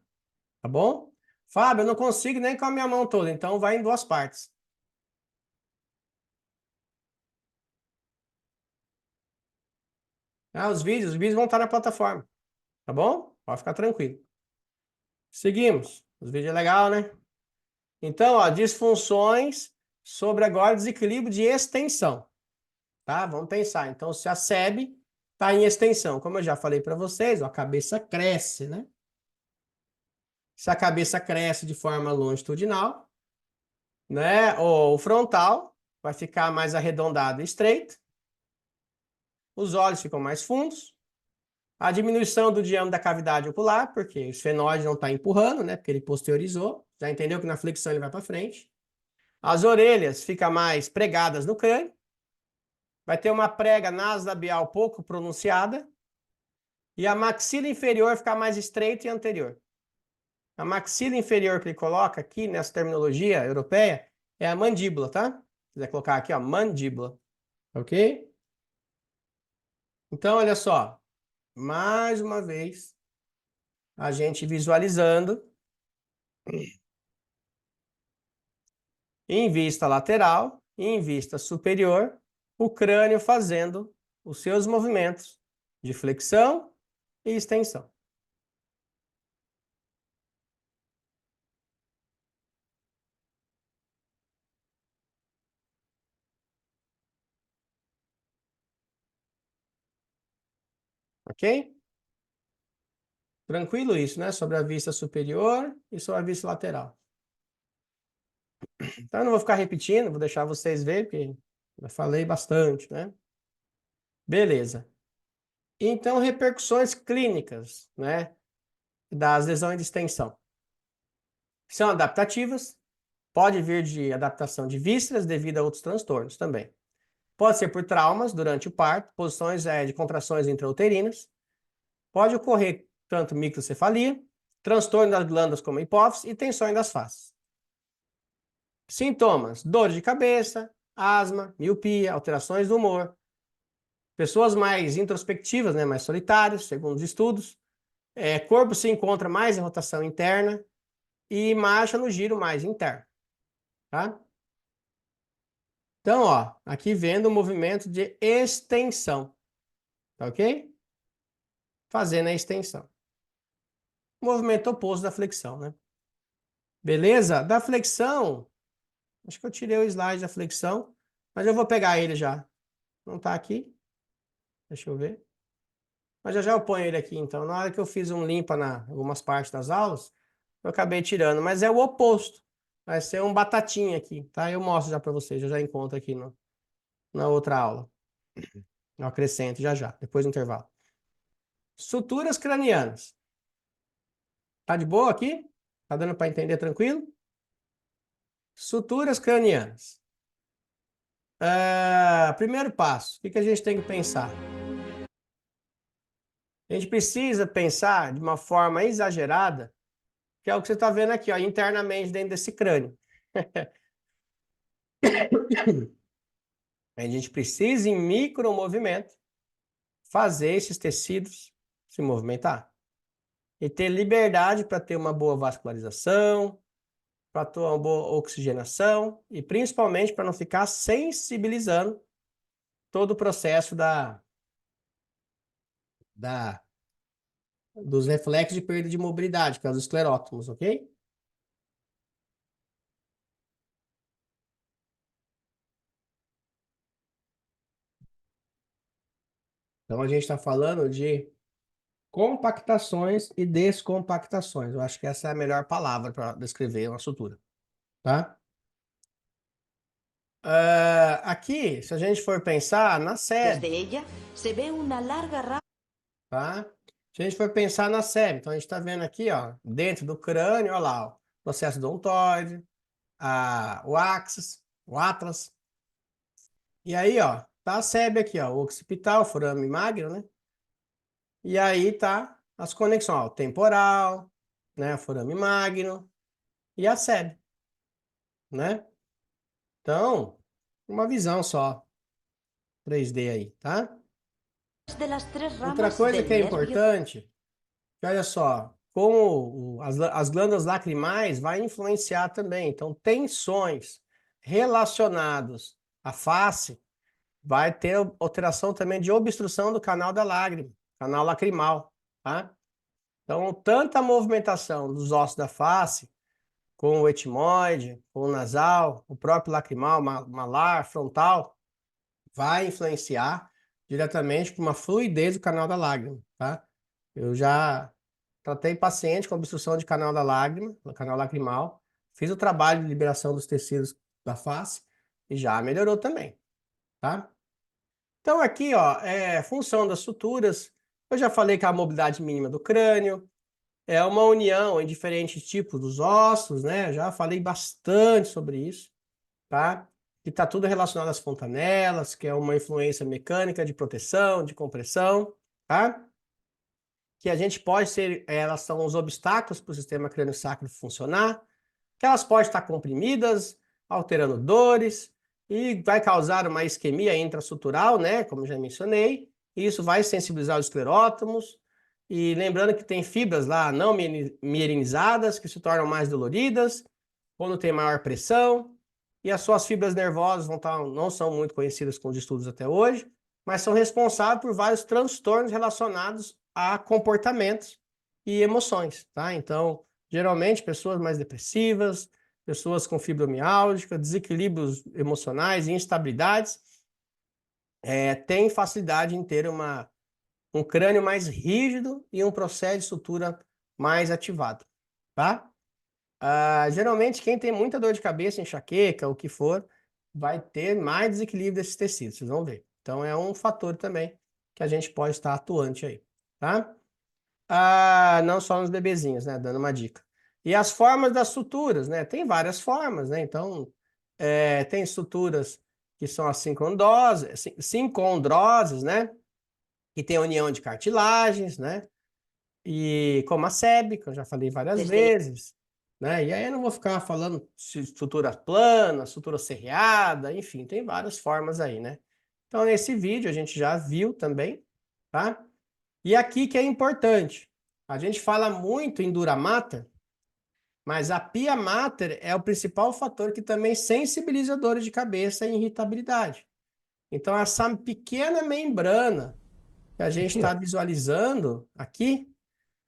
tá bom? Fábio, eu não consigo nem com a minha mão toda, então vai em duas partes. Os vídeos vão estar na plataforma, tá bom? Pode ficar tranquilo. Seguimos. Os vídeos é legal, né? Então, ó, disfunções sobre agora desequilíbrio de extensão, tá? Vamos pensar. Então, se a SEB está em extensão, como eu já falei para vocês, ó, a cabeça cresce, né? Se a cabeça cresce de forma longitudinal, né? O frontal vai ficar mais arredondado e estreito. Os olhos ficam mais fundos. A diminuição do diâmetro da cavidade ocular, porque o esfenóide não está empurrando, né? Porque ele posteriorizou. Já entendeu que na flexão ele vai para frente. As orelhas ficam mais pregadas no crânio. Vai ter uma prega nasolabial pouco pronunciada. E a maxila inferior ficar mais estreita e anterior. A maxila inferior que ele coloca aqui, nessa terminologia europeia, é a mandíbula, tá? Se quiser colocar aqui, ó, mandíbula. Ok? Então, olha só. Mais uma vez, a gente visualizando em vista lateral e em vista superior, o crânio fazendo os seus movimentos de flexão e extensão. Ok? Tranquilo isso, né? Sobre a vista superior e sobre a vista lateral. Então, eu não vou ficar repetindo, vou deixar vocês verem, porque eu falei bastante, né? Beleza. Então, repercussões clínicas, né? Das lesões de extensão. São adaptativas, pode vir de adaptação de vísceras devido a outros transtornos também. Pode ser por traumas durante o parto, posições de contrações intrauterinas. Pode ocorrer tanto microcefalia, transtorno das glândulas como a hipófise e tensões das faces. Sintomas: dor de cabeça, asma, miopia, alterações do humor. Pessoas mais introspectivas, né, mais solitárias, segundo os estudos. Corpo se encontra mais em rotação interna e marcha no giro mais interno. Tá? Então, ó, aqui vendo o movimento de extensão. Tá ok? Fazendo a extensão. Movimento oposto da flexão, né? Beleza? Da flexão, acho que eu tirei o slide da flexão, mas eu vou pegar ele já. Não tá aqui? Deixa eu ver. Mas já eu ponho ele aqui, então. Na hora que eu fiz um limpa em algumas partes das aulas, eu acabei tirando. Mas é o oposto. Vai ser um batatinha aqui, tá? Eu mostro já para vocês, eu já encontro aqui na outra aula. Eu acrescento já, depois do intervalo. Suturas cranianas. Tá de boa aqui? Tá dando para entender tranquilo? Suturas cranianas. Primeiro passo, o que a gente tem que pensar? A gente precisa pensar de uma forma exagerada, que é o que você está vendo aqui, ó, internamente dentro desse crânio. A gente precisa, em micromovimento, fazer esses tecidos se movimentar. E ter liberdade para ter uma boa vascularização, para ter uma boa oxigenação e principalmente para não ficar sensibilizando todo o processo dos reflexos de perda de mobilidade, que é os esclerótomos, ok? Então, a gente está falando de compactações e descompactações. Eu acho que essa é a melhor palavra para descrever uma sutura, tá? Aqui, se a gente for pensar na SEB, Desde ella se ve una larga rama. tá? Se a gente for pensar na SEB, então a gente está vendo aqui, ó, dentro do crânio, olha lá, ó, processo odontoide, o axis, o atlas. E aí, ó, tá a SEB aqui, ó, o occipital, forame magno, né? E aí tá as conexões, ó, o temporal, né, forame magno e a SEB, né? Então, uma visão só, 3D aí, tá? De las tres Outra ramas coisa del que é nervio. importante, que olha só, como as glândulas lacrimais vai influenciar também. Então, tensões relacionadas à face vai ter alteração também de obstrução do canal da lágrima, canal lacrimal, tá? Então, tanta movimentação dos ossos da face, com o etimoide, com o nasal, o próprio lacrimal, malar, frontal, vai influenciar diretamente para uma fluidez do canal da lágrima, tá? Eu já tratei paciente com obstrução de canal da lágrima, do canal lacrimal, fiz o trabalho de liberação dos tecidos da face e já melhorou também, tá? Então aqui, ó, função das suturas, eu já falei que é a mobilidade mínima do crânio, é uma união em diferentes tipos dos ossos, né? Já falei bastante sobre isso, tá? Que está tudo relacionado às fontanelas, que é uma influência mecânica de proteção, de compressão, tá? Que a gente pode ser, elas são os obstáculos para o sistema crânio-sacro funcionar, que elas podem estar comprimidas, alterando dores, e vai causar uma isquemia intraestrutural, né, como já mencionei, e isso vai sensibilizar os esclerótomos, e lembrando que tem fibras lá não mielinizadas, que se tornam mais doloridas, quando tem maior pressão, e as suas fibras nervosas não são muito conhecidas com os estudos até hoje, mas são responsáveis por vários transtornos relacionados a comportamentos e emoções, tá? Então, geralmente, pessoas mais depressivas, pessoas com fibromialgia, desequilíbrios emocionais e instabilidades, têm facilidade em ter um crânio mais rígido e um processo de sutura mais ativado, tá? Geralmente, quem tem muita dor de cabeça, enxaqueca, o que for, vai ter mais desequilíbrio desses tecidos, vocês vão ver. Então, é um fator também que a gente pode estar atuante aí, tá? Não só nos bebezinhos, né? Dando uma dica. E as formas das suturas, né? Tem várias formas, né? Então, tem suturas que são as sincondroses, né? Que tem união de cartilagens, né? E como a SEB, que eu já falei várias vezes, né? E aí eu não vou ficar falando de sutura plana, sutura serreada, enfim, tem várias formas aí, né? Então, nesse vídeo a gente já viu também, tá? E aqui que é importante, a gente fala muito em dura mater, mas a pia mater é o principal fator que também sensibiliza dores de cabeça e irritabilidade. Então, essa pequena membrana que a gente está visualizando aqui,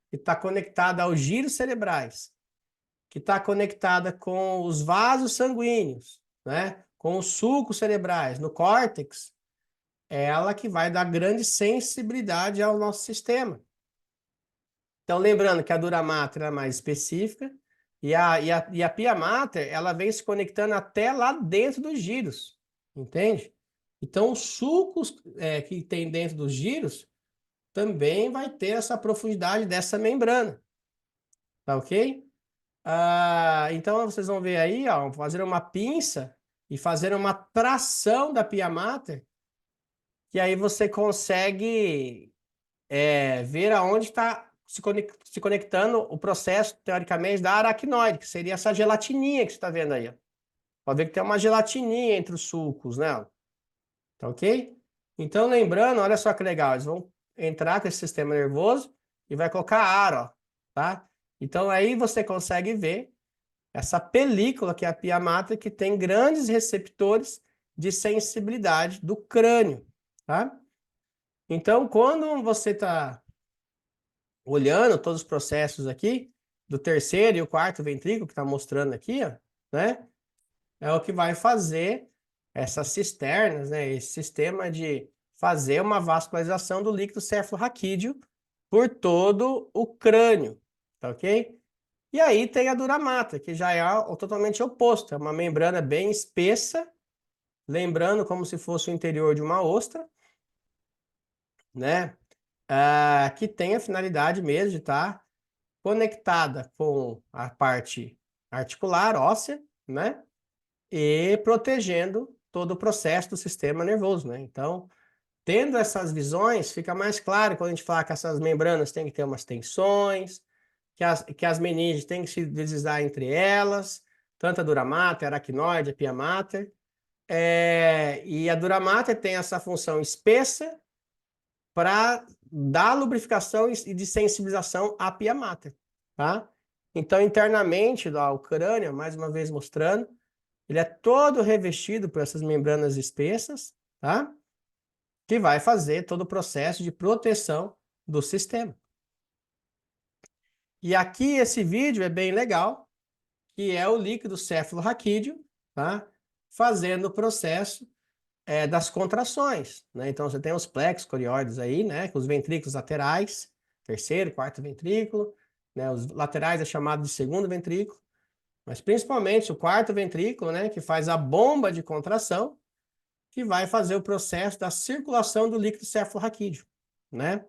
que está conectada aos giros cerebrais, que está conectada com os vasos sanguíneos, né? Com os sulcos cerebrais, no córtex, é ela que vai dar grande sensibilidade ao nosso sistema. Então, lembrando que a dura mater é mais específica e a pia mater, ela vem se conectando até lá dentro dos giros, entende? Então, os sulcos que tem dentro dos giros também vai ter essa profundidade dessa membrana, tá ok? Então, vocês vão ver aí, ó, fazer uma pinça e fazer uma tração da pia mater, que aí você consegue ver aonde está se conectando o processo, teoricamente, da aracnoide, que seria essa gelatininha que você está vendo aí. Ó. Pode ver que tem uma gelatininha entre os sulcos, né? Tá ok? Então, lembrando, olha só que legal, eles vão entrar com esse sistema nervoso e vai colocar ar, ó, tá? Então, aí você consegue ver essa película, que é a pia mater, que tem grandes receptores de sensibilidade do crânio, tá? Então, quando você está olhando todos os processos aqui, do terceiro e o quarto ventrículo, que está mostrando aqui, ó, né? É o que vai fazer essas cisternas, né? Esse sistema de fazer uma vascularização do líquido cefalorraquídeo por todo o crânio, tá ok? E aí tem a dura mater, que já é o totalmente oposto, é uma membrana bem espessa, lembrando como se fosse o interior de uma ostra, né? Que tem a finalidade mesmo de estar conectada com a parte articular, óssea, né? E protegendo todo o processo do sistema nervoso, né? Então, tendo essas visões, fica mais claro quando a gente fala que essas membranas têm que ter umas tensões, que as meninges têm que se deslizar entre elas, tanto a dura mater, a aracnoide, a pia mater. E a dura mater tem essa função espessa para dar lubrificação e de sensibilização à pia mater, tá? Então, internamente, o crânio, mais uma vez mostrando, ele é todo revestido por essas membranas espessas, tá? Que vai fazer todo o processo de proteção do sistema. E aqui esse vídeo é bem legal, que é o líquido cefalorraquídeo, tá? Fazendo o processo das contrações, né? Então você tem os plexos corióides aí, né? Com os ventrículos laterais, terceiro, quarto ventrículo, né? Os laterais é chamado de segundo ventrículo, mas principalmente o quarto ventrículo, né? Que faz a bomba de contração, que vai fazer o processo da circulação do líquido cefalorraquídeo, né?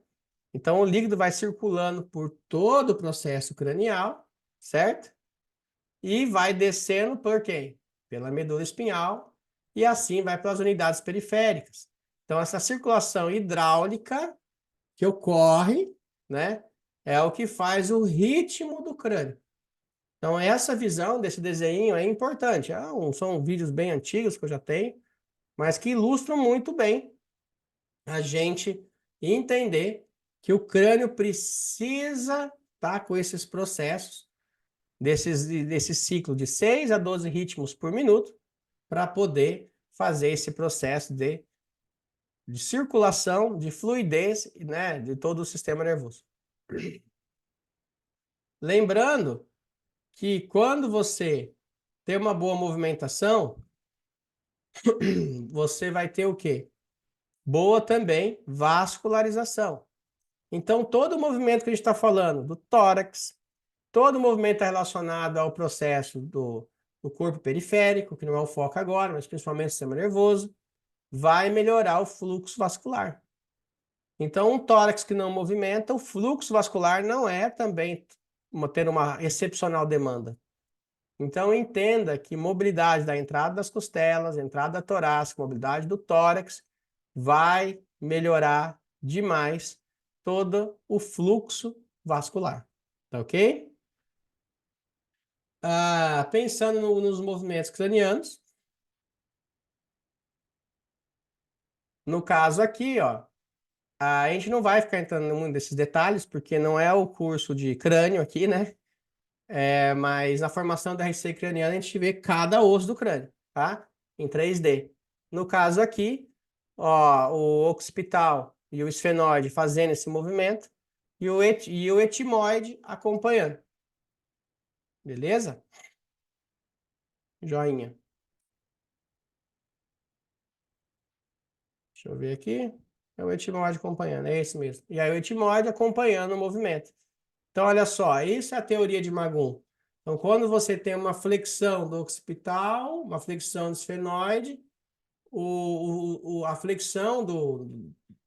Então, o líquido vai circulando por todo o processo cranial, certo? E vai descendo por quem? Pela medula espinhal, e assim vai para as unidades periféricas. Então, essa circulação hidráulica que ocorre, né, é o que faz o ritmo do crânio. Então, essa visão desse desenho é importante. São vídeos bem antigos que eu já tenho, mas que ilustram muito bem a gente entender que o crânio precisa estar com esses processos, desse ciclo de 6 a 12 ritmos por minuto, para poder fazer esse processo de circulação, de fluidez, né, de todo o sistema nervoso. Lembrando que quando você tem uma boa movimentação, você vai ter o quê? Boa também vascularização. Então, todo o movimento que a gente está falando, do tórax, todo o movimento está relacionado ao processo do corpo periférico, que não é o foco agora, mas principalmente o sistema nervoso, vai melhorar o fluxo vascular. Então, um tórax que não movimenta, o fluxo vascular não é também ter uma excepcional demanda. Então, entenda que mobilidade da entrada das costelas, entrada torácica, mobilidade do tórax, vai melhorar demais todo o fluxo vascular. Tá ok? Pensando nos movimentos cranianos, no caso aqui, ó, a gente não vai ficar entrando em muito desses detalhes, porque não é o curso de crânio aqui, né? Mas na formação da RC craniana a gente vê cada osso do crânio, tá? Em 3D. No caso aqui, ó, o occipital e o esfenoide fazendo esse movimento e o etimoide acompanhando. Beleza? Joinha. Deixa eu ver aqui. É o etimoide acompanhando, é esse mesmo. E aí o etimoide acompanhando o movimento. Então, olha só, isso é a teoria de Magun. Então, quando você tem uma flexão do occipital, uma flexão do esfenoide, a flexão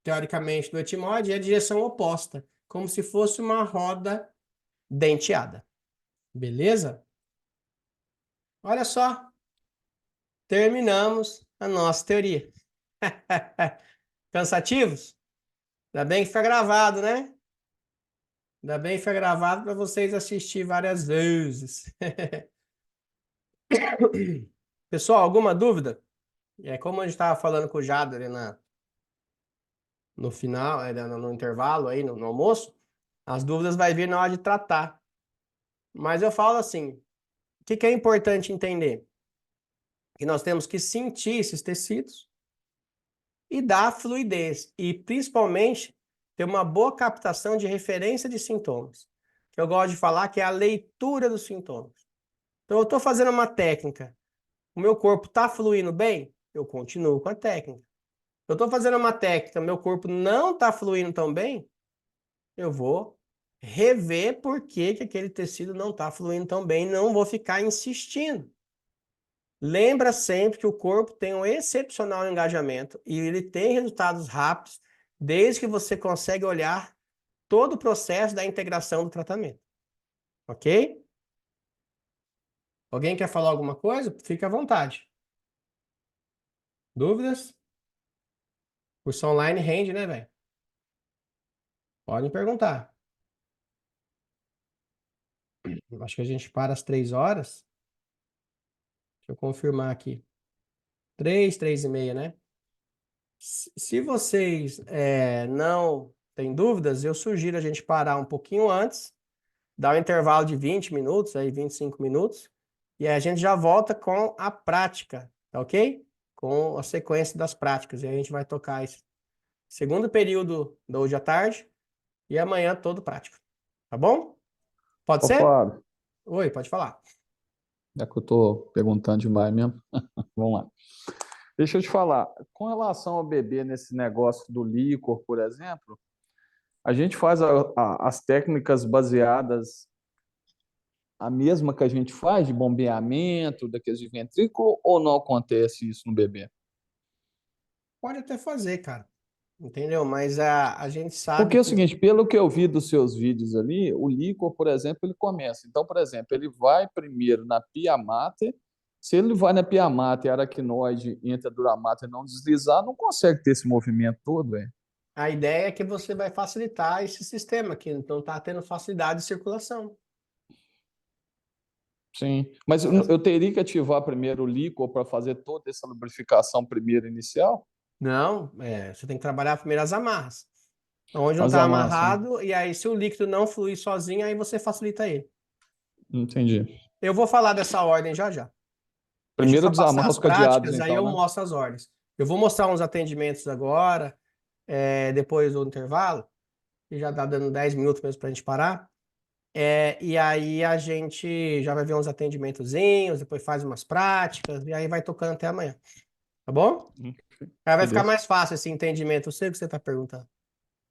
teoricamente, do etimoide é a direção oposta, como se fosse uma roda denteada. Beleza? Olha só, terminamos a nossa teoria. Cansativos? Ainda bem que fica gravado, né? Ainda bem que foi gravado para vocês assistir várias vezes. Pessoal, alguma dúvida? Como a gente estava falando com o Jader no final, no intervalo aí, no almoço, as dúvidas vai vir na hora de tratar. Mas eu falo assim, o que é importante entender? Que nós temos que sentir esses tecidos e dar fluidez. E, principalmente, ter uma boa captação de referência de sintomas. Que eu gosto de falar que é a leitura dos sintomas. Então, eu estou fazendo uma técnica. O meu corpo está fluindo bem? Eu continuo com a técnica. Eu estou fazendo uma técnica, meu corpo não está fluindo tão bem? Eu vou rever por que aquele tecido não está fluindo tão bem, não vou ficar insistindo. Lembra sempre que o corpo tem um excepcional engajamento e ele tem resultados rápidos desde que você consegue olhar todo o processo da integração do tratamento. Ok? Alguém quer falar alguma coisa? Fique à vontade. Dúvidas? Curso online rende, né, velho? Podem perguntar. Acho que a gente para às 3 horas. Deixa eu confirmar aqui. 3h30, né? Se vocês não têm dúvidas, eu sugiro a gente parar um pouquinho antes, dar um intervalo de 20 minutos, aí 25 minutos, e aí a gente já volta com a prática, tá ok? Com a sequência das práticas. E aí a gente vai tocar esse segundo período da hoje à tarde e amanhã todo prático. Tá bom? Pode Ô, ser? Fábio, Oi, pode falar. é que eu estou perguntando demais mesmo. Vamos lá. Deixa eu te falar, com relação ao bebê nesse negócio do líquor, por exemplo, a gente faz as técnicas baseadas a mesma que a gente faz de bombeamento, daqueles de ventrículo, ou não acontece isso no bebê? Pode até fazer, cara. entendeu? Mas a gente sabe Porque é o que seguinte, pelo que eu vi dos seus vídeos ali, o líquor, por exemplo, ele começa. Então, por exemplo, ele vai primeiro na pia mater. Se ele vai na pia mater e a aracnoide entra dura mater e não deslizar, não consegue ter esse movimento todo, velho. a ideia é que você vai facilitar esse sistema aqui, então tá tendo facilidade de circulação. Sim. Mas eu teria que ativar primeiro o líquor para fazer toda essa lubrificação primeiro inicial? Não, você tem que trabalhar primeiro as amarras. Onde não As está amarras, sim. amarrado, e aí se o líquido não fluir sozinho, aí você facilita ele. Entendi. Eu vou falar dessa ordem já já. Deixa eu Primeiro só passar desamarra as os cadeados, práticas, aí então, eu né? mostro as ordens. Eu vou mostrar uns atendimentos agora, depois do intervalo, que já tá dando 10 minutos mesmo para a gente parar. E aí a gente já vai ver uns atendimentozinhos, depois faz umas práticas, e aí vai tocando até amanhã. Tá bom? Aí vai ficar Beleza. mais fácil esse entendimento. Eu sei o que você está perguntando.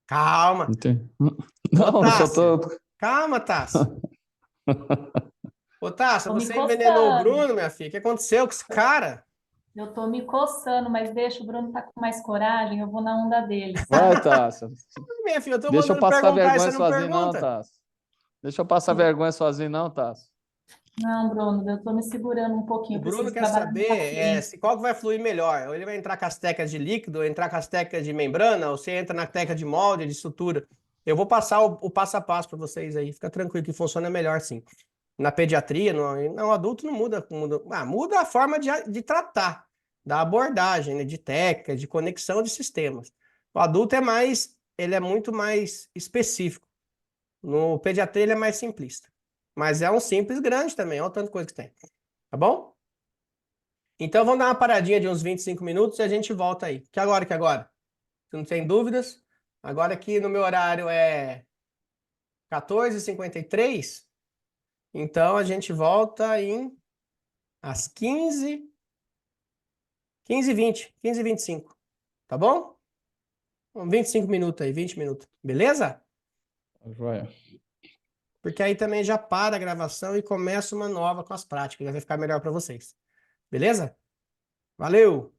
Calma. Entendi. Ô, Não, eu só Tássia. tô. Calma, Tássia. Ô, Tássia, Tô me você envenenou o coçando. Bruno, minha filha. O que aconteceu com esse cara? Eu tô me coçando, mas deixa o Bruno tá com mais coragem, eu vou na onda dele, Vai, sabe? Tássia. Minha filha, eu tô Deixa eu mandando passar perguntar e vergonha você não sozinho, não, pergunta. Tássia. Deixa eu passar vergonha sozinho, não, Tássia. Não, Bruno, eu tô me segurando um O pouquinho, eu Bruno preciso quer trabalhar minha saber paciência. qual que vai fluir melhor. Ou ele vai entrar com as tecas de líquido, ou entrar com as tecas de membrana, ou você entra na teca de molde, de sutura. Eu vou passar o passo a passo para vocês aí. Fica tranquilo que funciona melhor sim. Na pediatria, no adulto não muda, muda a forma de tratar, da abordagem, né, de técnica, de conexão de sistemas. O adulto ele é muito mais específico. No pediatria ele é mais simplista. Mas é um simples grande também, olha o tanto de coisa que tem. Tá bom? Então vamos dar uma paradinha de uns 25 minutos e a gente volta aí. Que agora? Se não tem dúvidas, agora aqui no meu horário é 14h53, então a gente volta às 15h20, 15h25, tá bom? 25 minutos aí, 20 minutos, beleza? Joia. Porque aí também já para a gravação e começa uma nova com as práticas, vai ficar melhor para vocês. Beleza? Valeu!